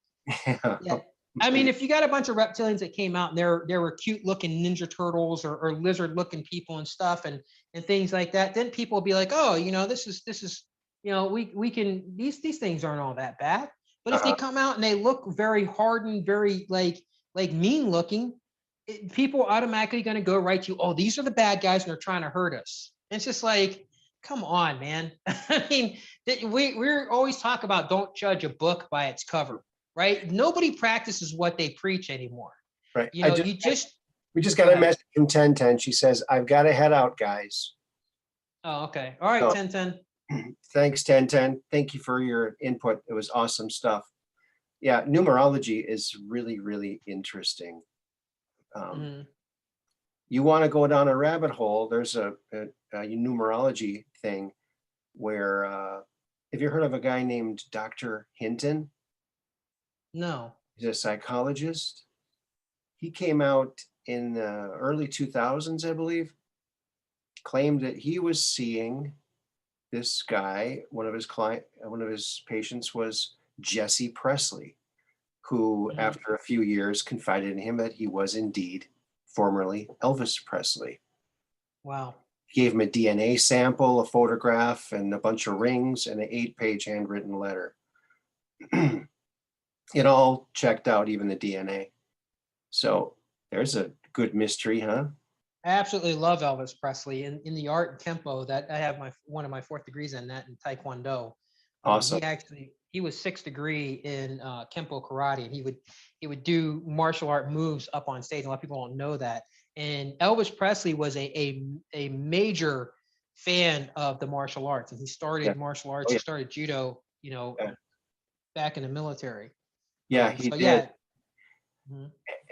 [SPEAKER 1] Yeah.
[SPEAKER 4] Yeah. I mean, if you got a bunch of reptilians that came out and there were cute looking Ninja Turtles or lizard looking people and stuff and things like that, then people will be like, oh, this is, we can, these things aren't all that bad. But if they come out and they look very hardened, very like mean looking, people are automatically going to go right to, oh, these are the bad guys and they're trying to hurt us. And it's just like, come on, man. I mean, we're always talk about don't judge a book by its cover. Right? Nobody practices what they preach anymore.
[SPEAKER 1] Right.
[SPEAKER 4] We just
[SPEAKER 1] got a message from 1010. She says, I've got to head out, guys.
[SPEAKER 4] Oh, okay. All right,
[SPEAKER 1] So,
[SPEAKER 4] 1010.
[SPEAKER 1] Thanks, 1010. Thank you for your input. It was awesome stuff. Yeah, numerology is really, really interesting. You want to go down a rabbit hole, there's a numerology thing where, have you heard of a guy named Dr. Hinton?
[SPEAKER 4] No.
[SPEAKER 1] He's a psychologist. He came out in the early 2000s, I believe, claimed that he was seeing this guy. One of his patients was Jesse Presley, who after a few years confided in him that he was indeed formerly Elvis Presley.
[SPEAKER 4] Wow.
[SPEAKER 1] He gave him a DNA sample, a photograph, and a bunch of rings and an 8-page handwritten letter. It all checked out, even the DNA. So there's a good mystery, huh?
[SPEAKER 4] I absolutely love Elvis Presley in the art and tempo that I have one of my 4th degrees in that in Taekwondo.
[SPEAKER 1] Awesome.
[SPEAKER 4] He was 6th degree in Kempo karate, and he would do martial art moves up on stage. A lot of people don't know that. And Elvis Presley was a major fan of the martial arts, and he started martial arts. He started judo, back in the military.
[SPEAKER 1] Yeah, he did.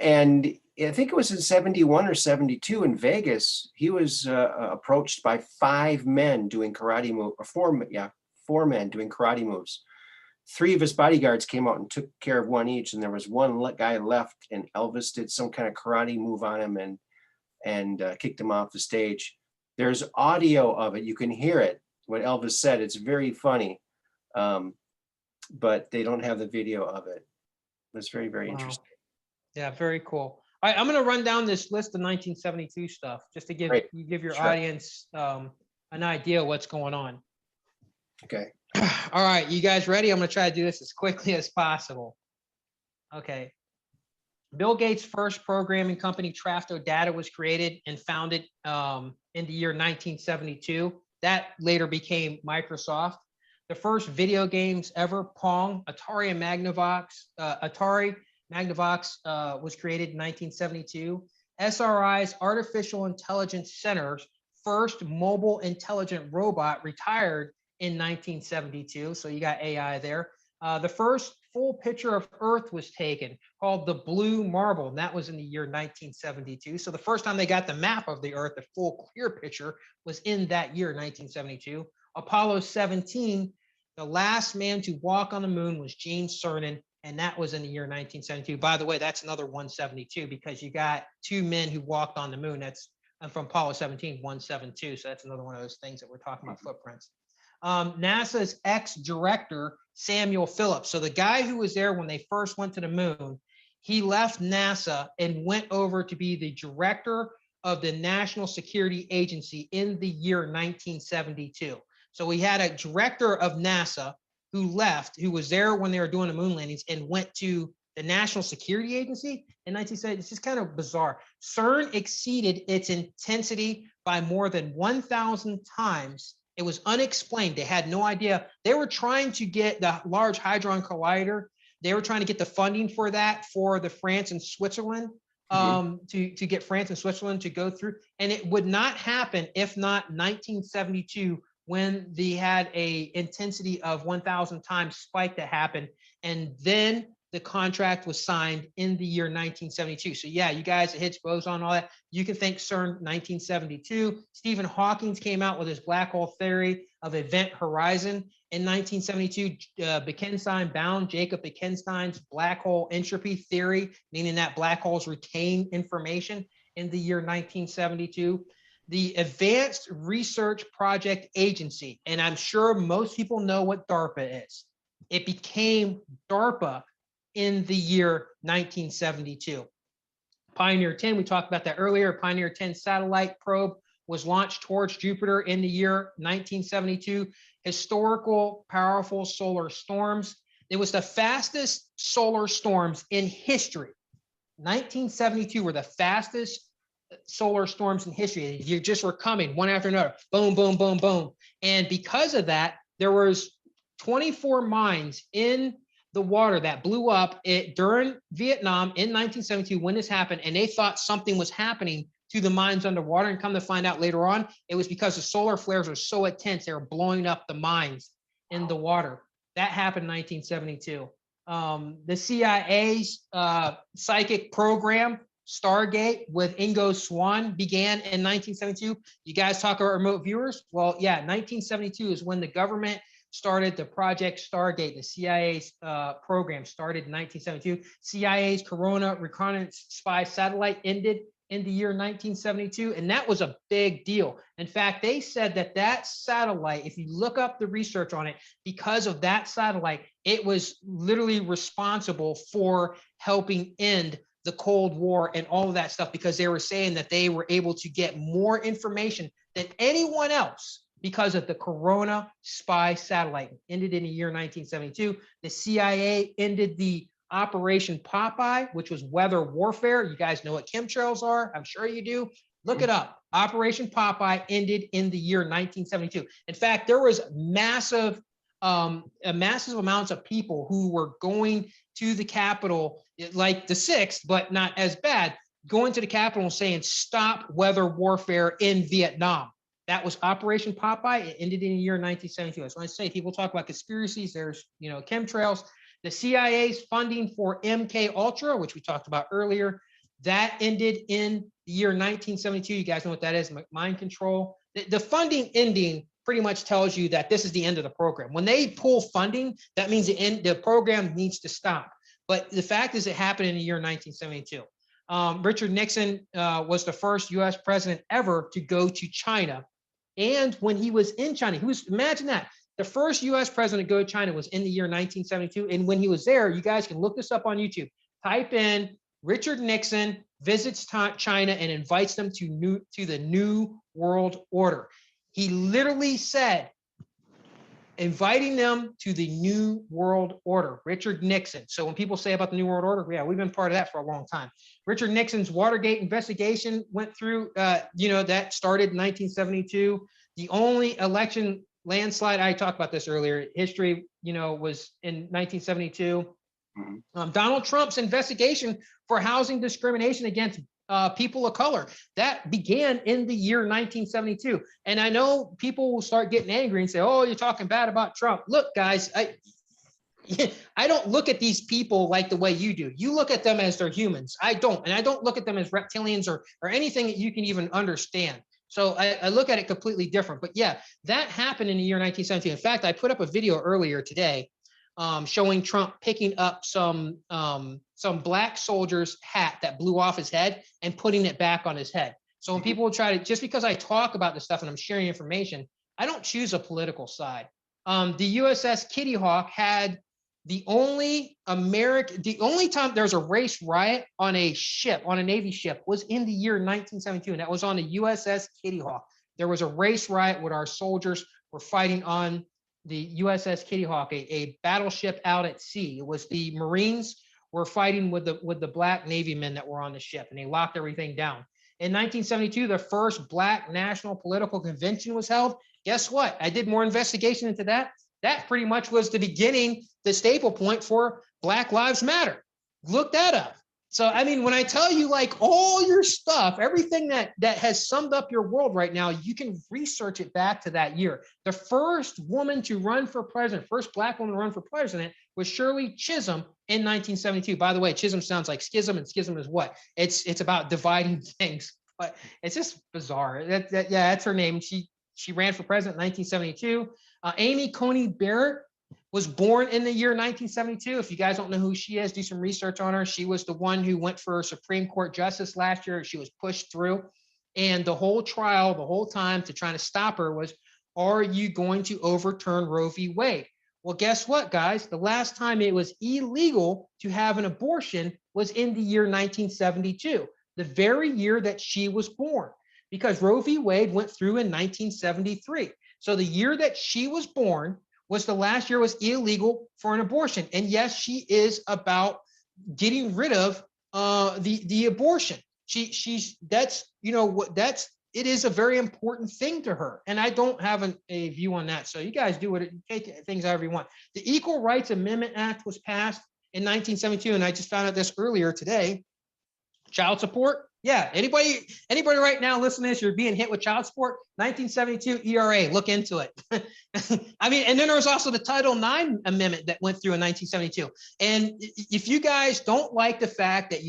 [SPEAKER 1] And I think it was in 71 or 72 in Vegas. He was approached by 5 men doing karate moves, or 4 men doing karate moves. 3 of his bodyguards came out and took care of one each, and there was one guy left, and Elvis did some kind of karate move on him and kicked him off the stage. There's audio of it. You can hear it. what Elvis said. It's very funny, but they don't have the video of it. It's very, very interesting.
[SPEAKER 4] Yeah, very cool. All right, I'm going to run down this list of 1972 stuff just to give your audience an idea of what's going on.
[SPEAKER 1] Okay.
[SPEAKER 4] All right, you guys ready? I'm going to try to do this as quickly as possible. Okay. Bill Gates' first programming company, Trafto Data, was created and founded in the year 1972. That later became Microsoft. The first video games ever, Pong, Atari and Magnavox was created in 1972. SRI's Artificial Intelligence Center's first mobile intelligent robot retired in 1972. So you got AI there. The first full picture of Earth was taken, called the Blue Marble, and that was in the year 1972. So the first time they got the map of the Earth, the full clear picture, was in that year, 1972. Apollo 17, the last man to walk on the moon was James Cernan, and that was in the year 1972. By the way, that's another 172 because you got two men who walked on the moon. That's from Apollo 17, 172. So that's another one of those things that we're talking about, footprints. NASA's ex-director, Samuel Phillips. So the guy who was there when they first went to the moon, he left NASA and went over to be the director of the National Security Agency in the year 1972. So we had a director of NASA who left, who was there when they were doing the moon landings and went to the National Security Agency in 1970. It's just kind of bizarre. CERN exceeded its intensity by more than 1,000 times. It was unexplained. They had no idea. They were trying to get the Large Hadron Collider. They were trying to get the funding for that for the France and Switzerland, to get France and Switzerland to go through. And it would not happen if not 1972, when they had a intensity of 1,000 times spike that happened. And then the contract was signed in the year 1972. So yeah, you guys, it hits boson, all that. You can thank CERN 1972. Stephen Hawking came out with his black hole theory of event horizon in 1972. Jacob Bekenstein's black hole entropy theory, meaning that black holes retain information, in the year 1972. The Advanced Research Project Agency, and I'm sure most people know what DARPA is. It became DARPA in the year 1972. Pioneer 10, we talked about that earlier. Pioneer 10 satellite probe was launched towards Jupiter in the year 1972. Historical, powerful solar storms. It was the fastest solar storms in history. 1972 were the fastest solar storms in history. You just were coming one after another, boom, boom, boom, boom. And because of that, there was 24 mines in the water that blew up during Vietnam in 1972 when this happened, and they thought something was happening to the mines underwater, and come to find out later on, it was because the solar flares were so intense, they were blowing up the mines in the water. That happened in 1972. The CIA's psychic program, Stargate, with Ingo Swann, began in 1972. You guys talk about remote viewers? Well, yeah, 1972 is when the government started the Project Stargate. The CIA's program started in 1972. CIA's Corona Reconnaissance Spy Satellite ended in the year 1972, and that was a big deal. In fact, they said that that satellite, if you look up the research on it, because of that satellite, it was literally responsible for helping end the Cold War and all of that stuff, because they were saying that they were able to get more information than anyone else because of the Corona Spy Satellite. It ended in the year 1972. The CIA ended the Operation Popeye, which was weather warfare. You guys know what chemtrails are. I'm sure you do. Look it up. Operation Popeye ended in the year 1972. In fact, there was massive amounts of people who were going to the Capitol, like the 6th, but not as bad, going to the Capitol and saying, stop weather warfare in Vietnam. That was Operation Popeye. It ended in the year 1972. So I say, people talk about conspiracies. There's, chemtrails. The CIA's funding for MK Ultra, which we talked about earlier, that ended in the year 1972. You guys know what that is, mind control. The funding ending pretty much tells you that this is the end of the program. When they pull funding, that means the program needs to stop. But the fact is, it happened in the year 1972. Richard Nixon was the first U.S. president ever to go to China And when he was in China, imagine that. The first US president to go to China was in the year 1972. And when he was there, you guys can look this up on YouTube. Type in Richard Nixon visits China and invites them to the New World Order. He literally said, inviting them to the New World Order, Richard Nixon. So when people say about the New World Order, yeah, we've been part of that for a long time. Richard Nixon's Watergate investigation went through, that started in 1972. The only election landslide, I talked about this earlier, history, was in 1972. Donald Trump's investigation for housing discrimination against people of color, that began in the year 1972. And I know people will start getting angry and say, oh, you're talking bad about Trump. Look, guys, I don't look at these people like the way you do. You look at them as they're humans. I don't. And I don't look at them as reptilians or anything that you can even understand. So I look at it completely different. But yeah, that happened in the year 1972. In fact, I put up a video earlier today showing Trump picking up some black soldier's hat that blew off his head and putting it back on his head. So when people try to, just because I talk about this stuff and I'm sharing information, I don't choose a political side. The USS Kitty Hawk had the only time there was a race riot on a ship, on a Navy ship, was in the year 1972, and that was on the USS Kitty Hawk. There was a race riot where our soldiers were fighting on the USS Kitty Hawk, a battleship out at sea. It was the Marines were fighting with the black Navy men that were on the ship, and they locked everything down. In 1972, the first Black National Political Convention was held. Guess what? I did more investigation into that. That pretty much was the beginning, the staple point for Black Lives Matter. Look that up. So, I mean, when I tell you, like, all your stuff, everything that has summed up your world right now, you can research it back to that year. The first woman to run for president, first Black woman to run for president, was Shirley Chisholm in 1972. By the way, Chisholm sounds like schism, and schism is what? It's about dividing things, but it's just bizarre. That's her name. She ran for president in 1972. Amy Coney Barrett was born in the year 1972. If you guys don't know who she is, do some research on her. She was the one who went for Supreme Court justice last year. She was pushed through. And the whole trial, the whole time to try to stop her was, are you going to overturn Roe v. Wade? Well, guess what, guys? The last time it was illegal to have an abortion was in the year 1972, the very year that she was born, because Roe v. Wade went through in 1973. So the year that she was born was the last year was illegal for an abortion. And yes, she is about getting rid of the abortion. It is a very important thing to her. And I don't have a view on that. So you guys do what take things however you want. The Equal Rights Amendment Act was passed in 1972. And I just found out this earlier today. Child support. Yeah. Anybody right now listening to this, you're being hit with child support, 1972 ERA, look into it. I mean, and then there was also the Title IX amendment that went through in 1972. And if you guys don't like the fact that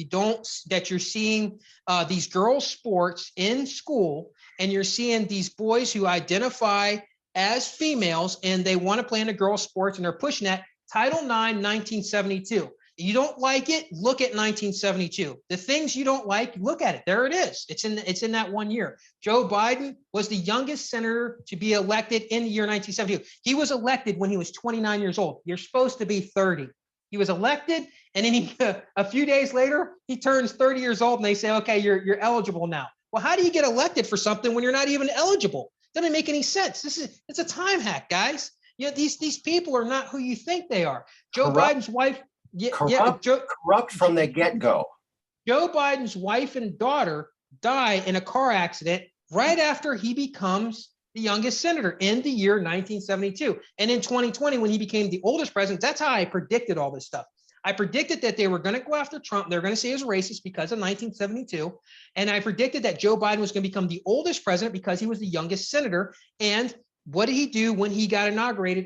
[SPEAKER 4] you're seeing these girls' sports in school, and you're seeing these boys who identify as females and they want to play in the girls' sports and they're pushing that, Title IX, 1972. You don't like it, look at 1972. The things you don't like, look at it. There it is. It's in that 1 year. Joe Biden was the youngest senator to be elected in the year 1972. He was elected when he was 29 years old. You're supposed to be 30. He was elected, and then a few days later, he turns 30 years old, and they say, okay, you're eligible now. Well, how do you get elected for something when you're not even eligible? Doesn't make any sense. It's a time hack, guys. These people are not who you think they are. Joe Biden's wife.
[SPEAKER 1] Corrupt from the get-go.
[SPEAKER 4] Joe Biden's wife and daughter die in a car accident right after he becomes the youngest senator in the year 1972. And in 2020, when he became the oldest president, that's how I predicted all this stuff. I predicted that they were going to go after Trump. They're going to say he was racist because of 1972. And I predicted that Joe Biden was going to become the oldest president because he was the youngest senator. And what did he do when he got inaugurated,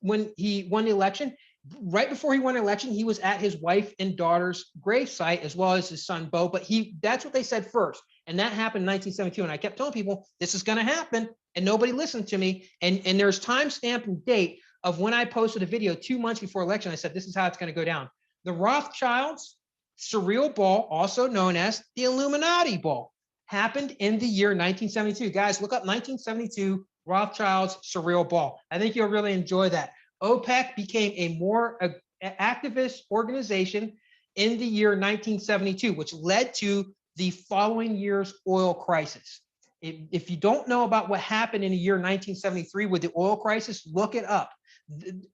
[SPEAKER 4] when he won the election? Right before he won the election, he was at his wife and daughter's gravesite, as well as his son, Beau. But that's what they said first. And that happened in 1972. And I kept telling people, this is going to happen. And nobody listened to me. And there's timestamp and date of when I posted a video 2 months before election. I said, this is how it's going to go down. The Rothschilds, cerebral ball, also known as the Illuminati ball. happened in the year 1972. Guys, look up 1972 Rothschild's Surreal Ball. I think you'll really enjoy that. OPEC became a more activist organization in the year 1972, which led to the following year's oil crisis. If you don't know about what happened in the year 1973 with the oil crisis, look it up.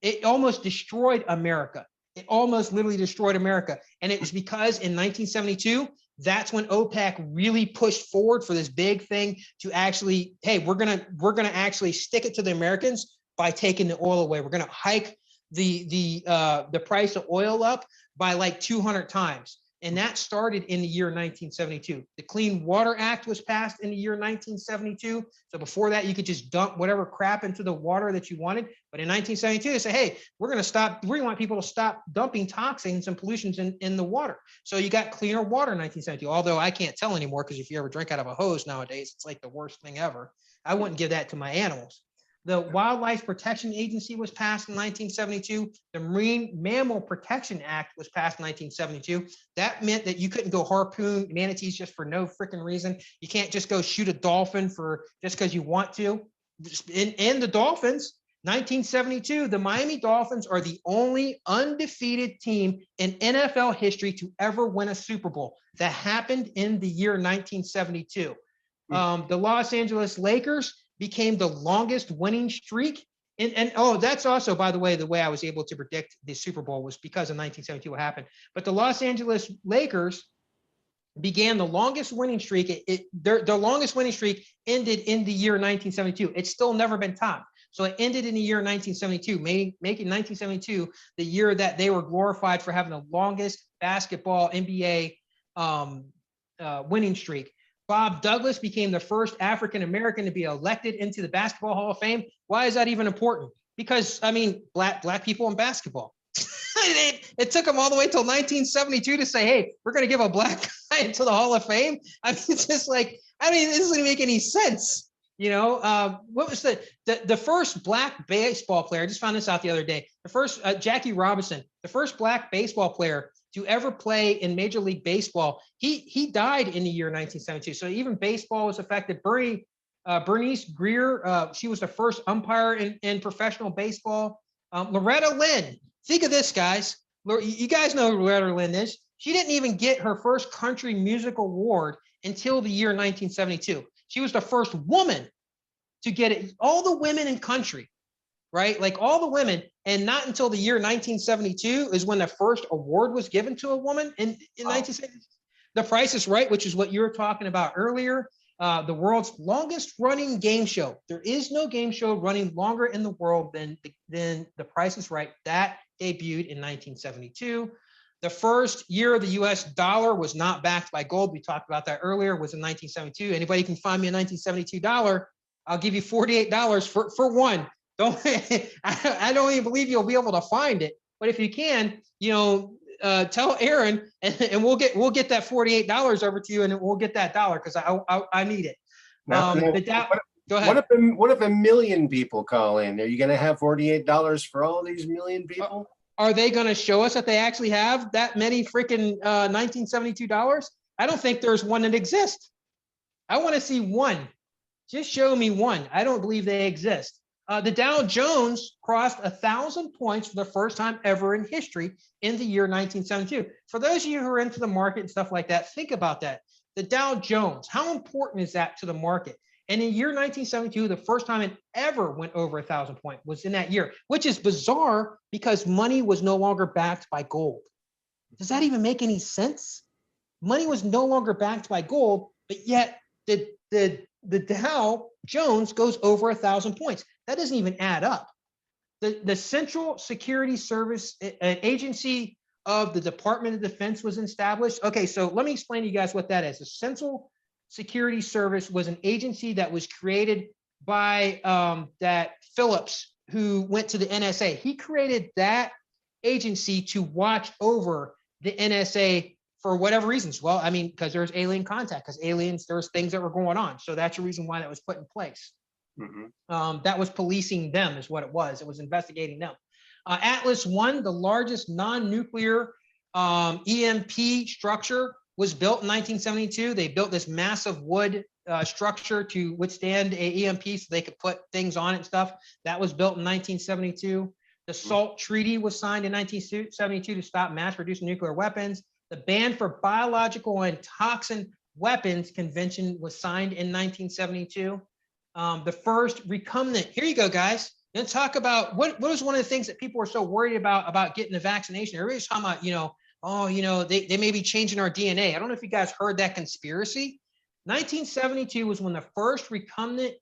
[SPEAKER 4] It almost destroyed America. It almost literally destroyed America. And it was because in 1972, that's when OPEC really pushed forward for this big thing to actually, hey, we're gonna actually stick it to the Americans by taking the oil away. We're gonna hike the price of oil up by like 200 times. And that started in the year 1972. The Clean Water Act was passed in the year 1972. So before that, you could just dump whatever crap into the water that you wanted. But in 1972, they say, hey, we want people to stop dumping toxins and pollutions in the water. So you got cleaner water in 1972. Although I can't tell anymore, because if you ever drink out of a hose nowadays, it's like the worst thing ever. I wouldn't give that to my animals. The Wildlife Protection Agency was passed in 1972. The Marine Mammal Protection Act was passed in 1972. That meant that you couldn't go harpoon manatees just for no freaking reason. You can't just go shoot a dolphin for just because you want to. And the Dolphins, 1972, the Miami Dolphins are the only undefeated team in NFL history to ever win a Super Bowl. That happened in the year 1972. The Los Angeles Lakers became the longest winning streak. And that's also, by the way I was able to predict the Super Bowl was because of 1972 what happened. But the Los Angeles Lakers began the longest winning streak. Their longest winning streak ended in the year 1972. It's still never been topped. So it ended in the year 1972, making 1972 the year that they were glorified for having the longest basketball NBA winning streak. Bob Douglas became the first African-American to be elected into the Basketball Hall of Fame. Why is that even important? Because, I mean, black people in basketball. It took them all the way till 1972 to say, hey, we're going to give a black guy into the Hall of Fame. I mean, it's just like, this doesn't make any sense. You know, what was the first black baseball player? I just found this out the other day. The first, Jackie Robinson, the first black baseball player to ever play in Major League Baseball. He died in the year 1972. So even baseball was affected. Bernice Greer, she was the first umpire in professional baseball. Loretta Lynn, think of this, guys. You guys know who Loretta Lynn is. She didn't even get her first country music award until the year 1972. She was the first woman to get it. All the women in country, right? Like all the women, and not until the year 1972 is when the first award was given to a woman in 1970. The Price is Right, which is what you were talking about earlier, the world's longest running game show. There is no game show running longer in the world than The Price is Right. That debuted in 1972. The first year of the US dollar was not backed by gold. We talked about that earlier, was in 1972. Anybody can find me a 1972 dollar. I'll give you $48 for one. I don't even believe you'll be able to find it. But if you can, tell Aaron and we'll get that $48 over to you, and we'll get that dollar because I need it. Go ahead.
[SPEAKER 1] What if a million people call in? Are you going to have $48 for all these million people?
[SPEAKER 4] Are they going to show us that they actually have that many freaking 1972 dollars? I don't think there's one that exists. I want to see one. Just show me one. I don't believe they exist. The Dow Jones crossed 1,000 points for the first time ever in history in the year 1972. For those of you who are into the market and stuff like that, think about that. The Dow Jones, how important is that to the market? And in the year 1972, the first time it ever went over 1,000 points was in that year, which is bizarre because money was no longer backed by gold. Does that even make any sense? Money was no longer backed by gold, but yet the Dow Jones goes over 1,000 points. That doesn't even add up. The Central Security Service, an agency of the Department of Defense, was established. Okay, so let me explain to you guys what that is. The Central Security Service was an agency that was created by that Phillips, who went to the NSA. He created that agency to watch over the NSA for whatever reasons. Well, I mean, because there's alien contact, because aliens, there's things that were going on. So that's the reason why that was put in place. Mm-hmm. That was policing them is what it was. It was investigating them. Atlas I, the largest non-nuclear EMP structure was built in 1972. They built this massive wood structure to withstand a EMP so they could put things on it and stuff. That was built in 1972. The SALT Treaty was signed in 1972 to stop mass-producing nuclear weapons. The Ban for Biological and Toxin Weapons Convention was signed in 1972. The first recumbent, here you go, guys. Let's talk about what was one of the things that people were so worried about getting the vaccination. Everybody's talking about, they may be changing our DNA. I don't know if you guys heard that conspiracy. 1972 was when the first recumbent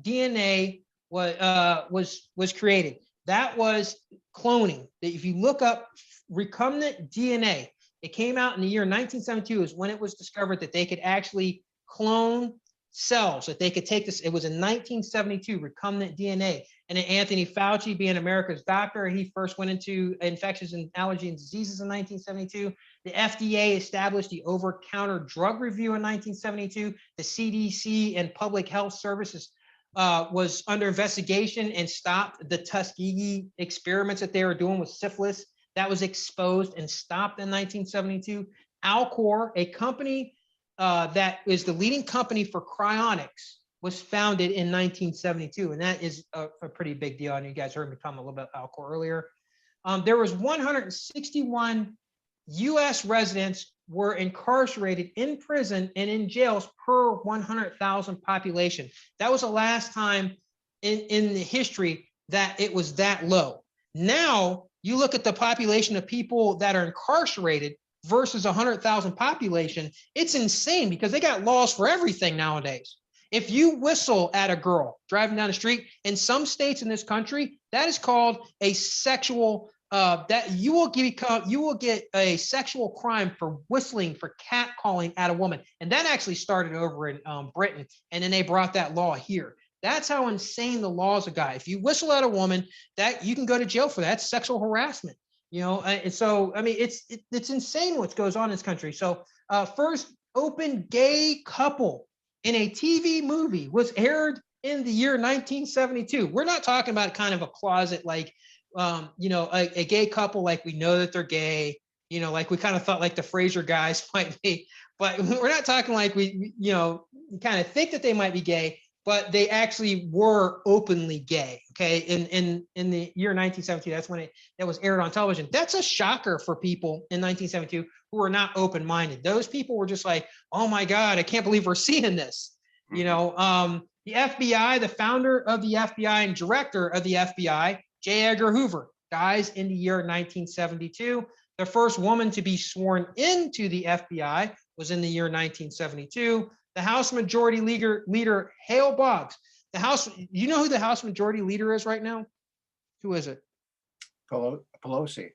[SPEAKER 4] DNA was created. That was cloning. If you look up recumbent DNA, it came out in the year 1972 is when it was discovered that they could actually clone cells, that they could take this. It was in 1972, recumbent DNA. And then Anthony Fauci, being America's doctor, he first went into infectious and allergy and diseases in 1972. The FDA established the over-counter drug review in 1972. The CDC and Public Health Services was under investigation and stopped the Tuskegee experiments that they were doing with syphilis. That was exposed and stopped in 1972. Alcor, a company that is the leading company for cryonics, was founded in 1972, and that is a pretty big deal. And you guys heard me talk a little bit about Alcor earlier. There was 161 U.S. residents were incarcerated in prison and in jails per 100,000 population. That was the last time in the history that it was that low. Now, you look at the population of people that are incarcerated versus 100,000 population, it's insane because they got laws for everything nowadays. If you whistle at a girl driving down the street, in some states in this country, that is called a sexual, that you will get a sexual crime for whistling, for catcalling at a woman. And that actually started over in Britain, and then they brought that law here. That's how insane the laws are, guys. If you whistle at a woman, that you can go to jail for that. That's sexual harassment. And so, I mean, it's insane what goes on in this country. So first open gay couple in a TV movie was aired in the year 1972. We're not talking about kind of a closet, like, a gay couple, like we know that they're gay, like we kind of thought like the Frasier guys might be, but we're not talking like we kind of think that they might be gay, but they actually were openly gay. Okay, in the year 1972, that's when that was aired on television. That's a shocker for people in 1972 who were not open-minded. Those people were just like, oh my God, I can't believe we're seeing this. The FBI, the founder of the FBI and director of the FBI, J. Edgar Hoover, dies in the year 1972. The first woman to be sworn into the FBI was in the year 1972. The House Majority Leader Hale Boggs. You know who the House Majority Leader is right now? Who is it?
[SPEAKER 1] Pelosi.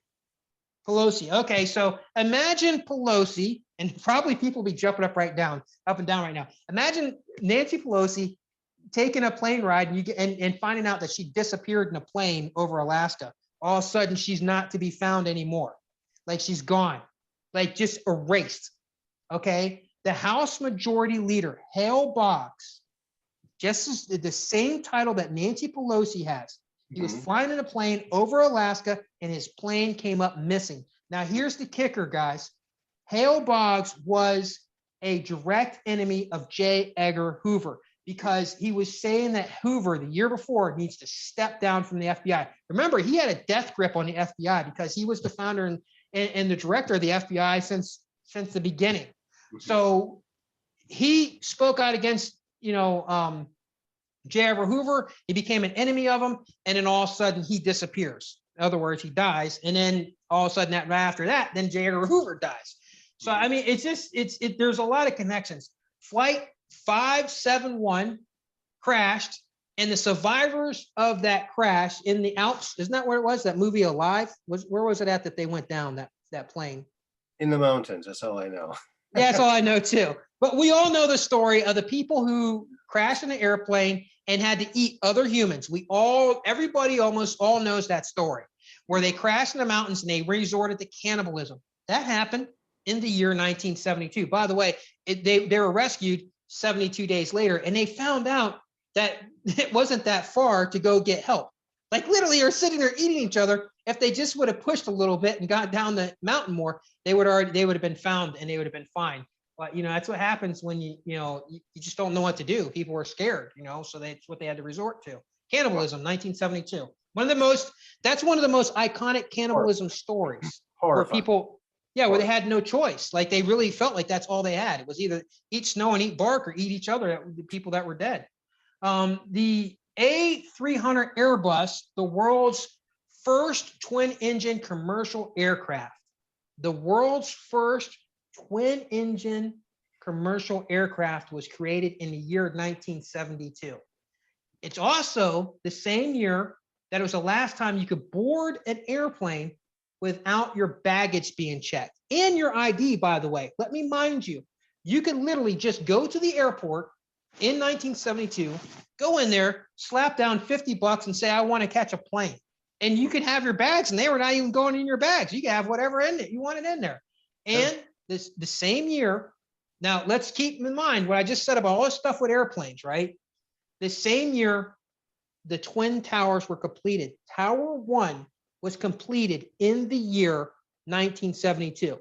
[SPEAKER 4] Pelosi. Okay, so imagine Pelosi, and probably people will be jumping up and down right now. Imagine Nancy Pelosi taking a plane ride and finding out that she disappeared in a plane over Alaska. All of a sudden, she's not to be found anymore. Like she's gone, like just erased. Okay. The House Majority Leader, Hale Boggs, just as the same title that Nancy Pelosi has. He was flying in a plane over Alaska and his plane came up missing. Now, here's the kicker, guys. Hale Boggs was a direct enemy of J. Edgar Hoover because he was saying that Hoover, the year before, needs to step down from the FBI. Remember, he had a death grip on the FBI because he was the founder and the director of the FBI since the beginning. So he spoke out against, J. Edgar Hoover. He became an enemy of him, and then all of a sudden he disappears. In other words, he dies, and then all of a sudden right after that, then J. Edgar Hoover dies. So I mean, there's a lot of connections. Flight 571 crashed, and the survivors of that crash in the Alps, isn't that where it was? That movie Alive? Where was it at that they went down that plane?
[SPEAKER 1] In the mountains. That's all I know.
[SPEAKER 4] Yeah, that's all I know too. But we all know the story of the people who crashed in an airplane and had to eat other humans. Everybody almost all knows that story, where they crashed in the mountains and they resorted to cannibalism. That happened in the year 1972. By the way, they were rescued 72 days later, and they found out that it wasn't that far to go get help. Like literally are sitting there eating each other. If they just would have pushed a little bit and got down the mountain more, they would have been found and they would have been fine. But that's what happens when you just don't know what to do. People were scared, so that's what they had to resort to. Cannibalism, 1972. That's one of the most iconic cannibalism stories. Where people, where they had no choice. Like they really felt like that's all they had. It was either eat snow and eat bark or eat each other, the people that were dead. The A300 Airbus, the world's first twin-engine commercial aircraft. The world's first twin-engine commercial aircraft was created in the year 1972. It's also the same year that it was the last time you could board an airplane without your baggage being checked. And your ID, by the way. Let me mind you, you could literally just go to the airport in 1972, go in there, slap down $50 and say, I want to catch a plane. And you could have your bags, and they were not even going in your bags. You could have whatever in it you wanted in there. And the same year, now let's keep in mind what I just said about all this stuff with airplanes, right? The same year, the Twin Towers were completed. Tower 1 was completed in the year 1972.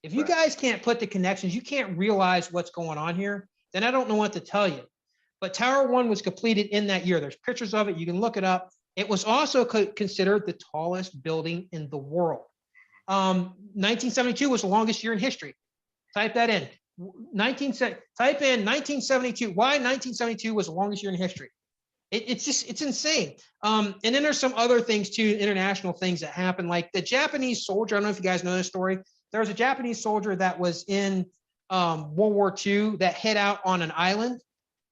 [SPEAKER 4] If you guys can't put the connections, you can't realize what's going on here, then I don't know what to tell you. But Tower 1 was completed in that year. There's pictures of it. You can look it up. It was also considered the tallest building in the world. 1972 was the longest year in history. Type that in. Type in 1972. Why 1972 was the longest year in history? It's insane. And then there's some other things too, international things that happen, like the Japanese soldier. I don't know if you guys know this story. There was a Japanese soldier that was in World War II that hid out on an island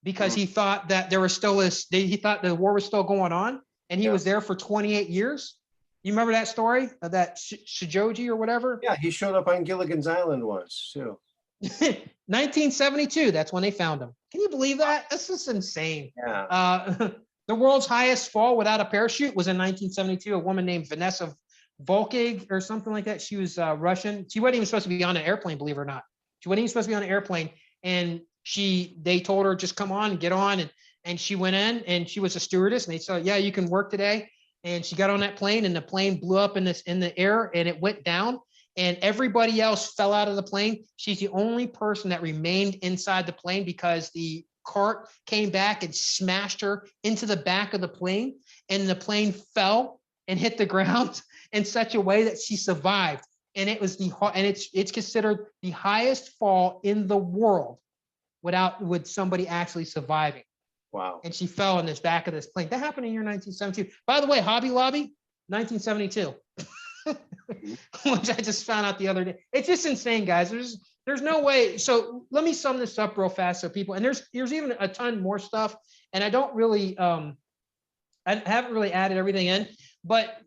[SPEAKER 4] because he thought that there was still he thought the war was still going on, and he was there for 28 years. You remember that story of that Shijoji or whatever?
[SPEAKER 1] Yeah, he showed up on Gilligan's Island once too.
[SPEAKER 4] 1972, that's when they found him. Can you believe that? This is insane.
[SPEAKER 1] Yeah.
[SPEAKER 4] The world's highest fall without a parachute was in 1972. A woman named Vanessa Volkig or something like that. She was Russian. She wasn't even supposed to be on an airplane, believe it or not. She wasn't even supposed to be on an airplane. And they told her, just come on, get on. And she went in, and she was a stewardess, and they said, yeah, you can work today. And she got on that plane, and the plane blew up in the air, and it went down. And everybody else fell out of the plane. She's the only person that remained inside the plane because the cart came back and smashed her into the back of the plane, and the plane fell and hit the ground in such a way that she survived. And it was it's considered the highest fall in the world with somebody actually surviving.
[SPEAKER 1] Wow.
[SPEAKER 4] And she fell in this back of this plane. That happened in the year 1972. By the way, Hobby Lobby, 1972. Which I just found out the other day. It's just insane, guys. There's no way. So let me sum this up real fast so people, and there's even a ton more stuff, and I don't really I haven't really added everything in, but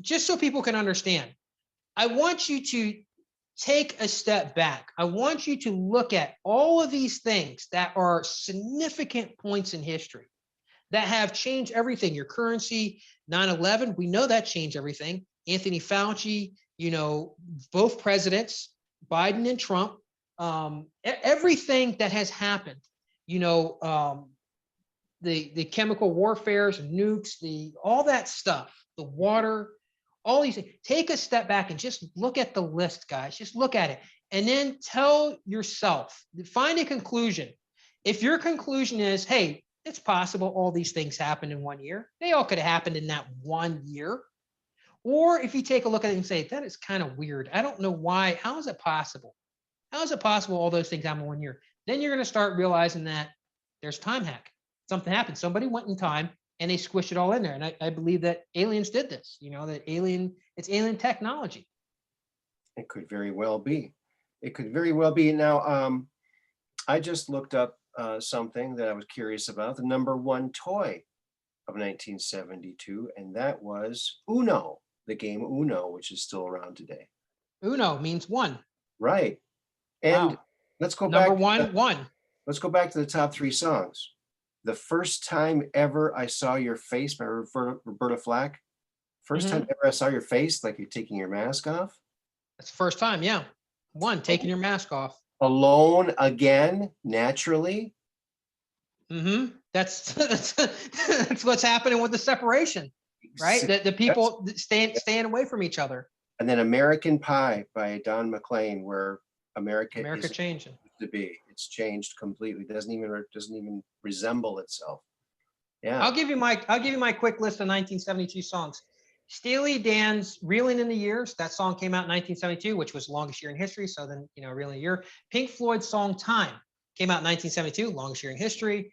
[SPEAKER 4] just so people can understand, I want you to take a step back. I want you to look at all of these things that are significant points in history that have changed everything. Your currency, 9/11, we know that changed everything. Anthony Fauci, both presidents, Biden and Trump, everything that has happened, the chemical warfares, nukes, all that stuff, the water, all these things. Take a step back and just look at the list, guys. Just look at it. And then tell yourself, find a conclusion. If your conclusion is, hey, it's possible all these things happened in 1 year. They all could have happened in that 1 year. Or if you take a look at it and say, that is kind of weird. I don't know why. How is it possible? How is it possible all those things happen in 1 year? Then you're going to start realizing that there's time hack. Something happened. Somebody went in time and they squished it all in there. And I believe that aliens did this, it's alien technology.
[SPEAKER 1] It could very well be. It could very well be. Now, I just looked up something that I was curious about, the number one toy of 1972, and that was Uno, the game Uno, which is still around today.
[SPEAKER 4] Uno means one.
[SPEAKER 1] Right. And
[SPEAKER 4] wow.
[SPEAKER 1] Let's go
[SPEAKER 4] number
[SPEAKER 1] back.
[SPEAKER 4] one.
[SPEAKER 1] Let's go back to the top three songs. The First Time Ever I Saw Your Face by Roberta Flack. First time ever I saw your face, like you're taking your mask off.
[SPEAKER 4] That's the first time, yeah. One, taking your mask off.
[SPEAKER 1] Alone Again, Naturally.
[SPEAKER 4] That's what's happening with the separation. right? The people staying away from each other.
[SPEAKER 1] And then American Pie by Don McLean, where America is
[SPEAKER 4] changing
[SPEAKER 1] to be. It's changed completely. Doesn't even resemble itself. Yeah.
[SPEAKER 4] I'll give you my quick list of 1972 songs. Steely Dan's "Reeling in the Years." That song came out in 1972, which was the longest year in history. So then, reeling in a year. Pink Floyd's song "Time" came out in 1972, longest year in history.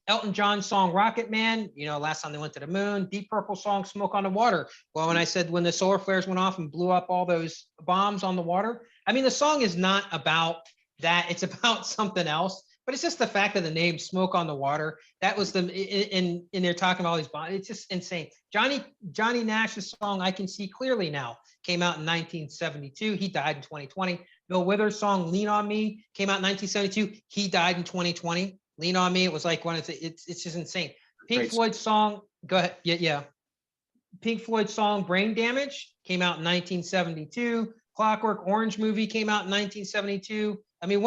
[SPEAKER 4] Elton John's song "Rocket Man," last time they went to the moon. Deep Purple song "Smoke on the Water." Well, when I said when the solar flares went off and blew up all those bombs on the water, I mean, the song is not about that. It's about something else. But it's just the fact of the name "Smoke on the Water." That was in they're talking about all these bombs. It's just insane. Johnny Nash's song "I Can See Clearly Now" came out in 1972. He died in 2020. Bill Withers' song "Lean on Me" came out in 1972. He died in 2020. "Lean on Me," it was like it's just insane. Pink Floyd's song, go ahead. Yeah. Pink Floyd's song "Brain Damage" came out in 1972. Clockwork Orange movie came out in 1972. I mean,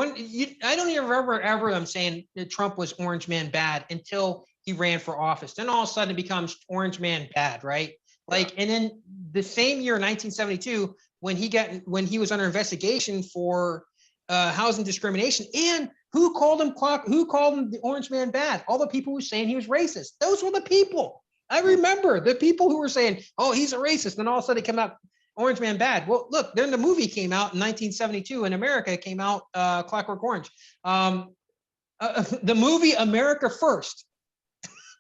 [SPEAKER 4] I don't even remember ever them saying that Trump was Orange Man bad until he ran for office. Then all of a sudden it becomes Orange Man bad, right? Like, and then the same year, 1972, when he was under investigation for housing discrimination, and who called him the Orange Man bad? All the people who were saying he was racist. Those were the people. I remember the people who were saying, "Oh, he's a racist," and all of a sudden it came out Orange Man bad. Well, look, then the movie came out in 1972 in America. It came out Clockwork Orange. The movie America First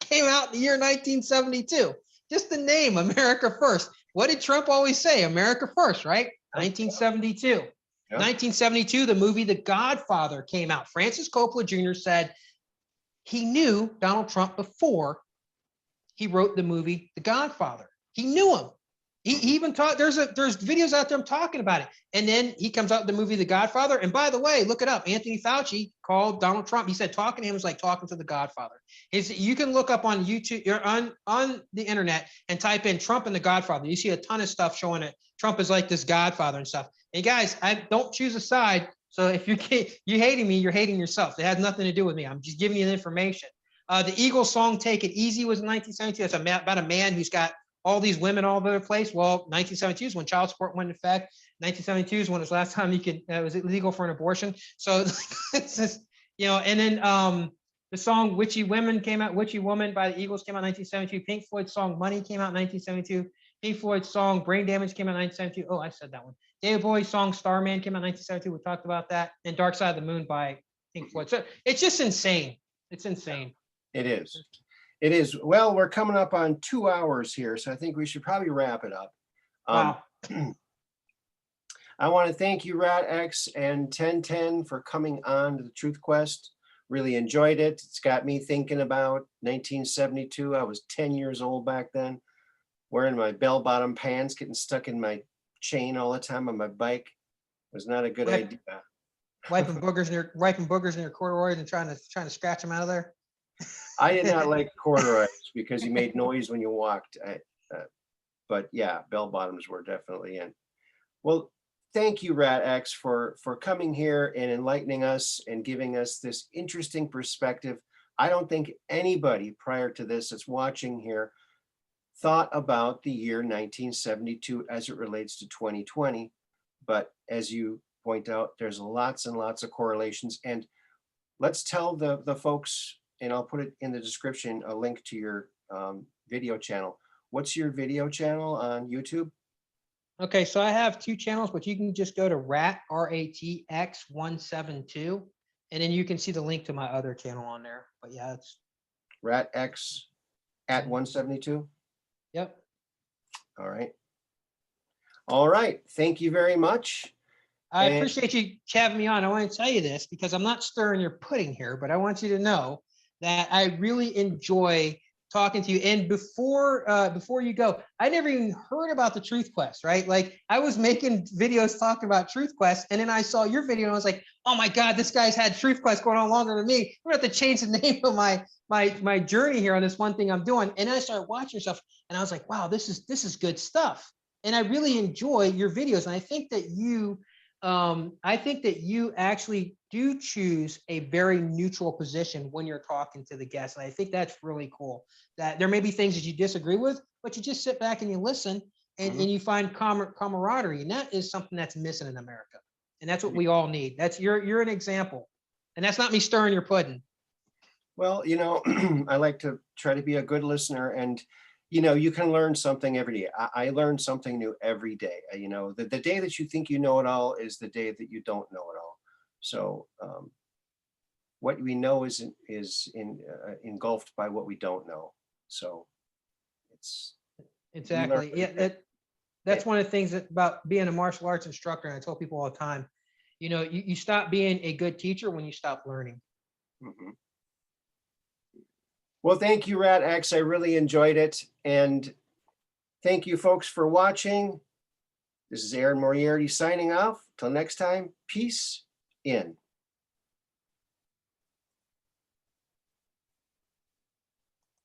[SPEAKER 4] came out in the year 1972. Just the name, America First. What did Trump always say? America First, right? 1972. Yep. 1972, the movie The Godfather came out. Francis Coppola Jr. said he knew Donald Trump before he wrote the movie The Godfather. He knew him. He even taught. There's videos out there talking about it. And then he comes out with the movie The Godfather. And by the way, look it up. Anthony Fauci called Donald Trump. He said talking to him was like talking to the Godfather. You can look up on YouTube or on the internet and type in Trump and the Godfather. You see a ton of stuff showing it. Trump is like this Godfather and stuff. And guys, I don't choose a side. So if you're hating me, you're hating yourself. It has nothing to do with me. I'm just giving you the information. The Eagles song "Take It Easy" was in 1972. It's about a man who's got all these women all over the place. Well, 1972 is when child support went into effect. 1972 is when it was last time it was illegal for an abortion. So it's just, and then the song "Witchy Woman" came out. "Witchy Woman" by the Eagles came out in 1972. Pink Floyd's song "Money" came out in 1972. Pink Floyd's song "Brain Damage" came out in 1972. Oh, I said that one. David Bowie's song "Starman" came out in 1972. We talked about that. And "Dark Side of the Moon" by Pink Floyd. So it's just insane. It's insane.
[SPEAKER 1] It is. It is. Well, we're coming up on 2 hours here, so I think we should probably wrap it up.
[SPEAKER 4] Wow.
[SPEAKER 1] I want to thank you, RatX and 1010, for coming on to the Truth Quest. Really enjoyed it. It's got me thinking about 1972. I was 10 years old back then, wearing my bell-bottom pants, getting stuck in my chain all the time on my bike. It was not a good idea.
[SPEAKER 4] Wiping boogers in your corduroys and trying to scratch them out of there.
[SPEAKER 1] I did not like corduroys because you made noise when you walked. But yeah, bell bottoms were definitely in. Well, thank you, RatX, for coming here and enlightening us and giving us this interesting perspective. I don't think anybody prior to this that's watching here thought about the year 1972 as it relates to 2020. But as you point out, there's lots and lots of correlations. And let's tell the folks, and I'll put it in the description, a link to your video channel. What's your video channel on YouTube?
[SPEAKER 4] Okay, so I have 2 channels, but you can just go to RatX 172, and then you can see the link to my other channel on there. But yeah, it's
[SPEAKER 1] RatX at 172.
[SPEAKER 4] Yep.
[SPEAKER 1] All right. All right. Thank you very much.
[SPEAKER 4] I appreciate you having me on. I want to tell you this because I'm not stirring your pudding here, but I want you to know that I really enjoy talking to you. And before you go, I never even heard about the Truth Quest, right? Like I was making videos talking about Truth Quest, and then I saw your video and I was like, oh my God, this guy's had Truth Quest going on longer than me. We're gonna have to change the name of my journey here on this one thing I'm doing. And I started watching stuff and I was like, wow, this is good stuff. And I really enjoy your videos. And I think that you I think that you actually do choose a very neutral position when you're talking to the guests. And I think that's really cool. That there may be things that you disagree with, but you just sit back and you listen and you find camaraderie. And that is something that's missing in America. And that's what we all need. That's you're an example. And that's not me stirring your pudding.
[SPEAKER 1] Well, you know, I like to try to be a good listener, and you know, you can learn something every day. I learn something new every day. You know, the day that you think you know it all is the day that you don't know it all. So what we know is engulfed by what we don't know. So it's
[SPEAKER 4] exactly. Yeah, that's one of the things about being a martial arts instructor. And I tell people all the time, you know, you stop being a good teacher when you stop learning.
[SPEAKER 1] Mm-hmm. Well, thank you, RatX. I really enjoyed it. And thank you, folks, for watching. This is Aaron Moriarty signing off. Till next time, peace in.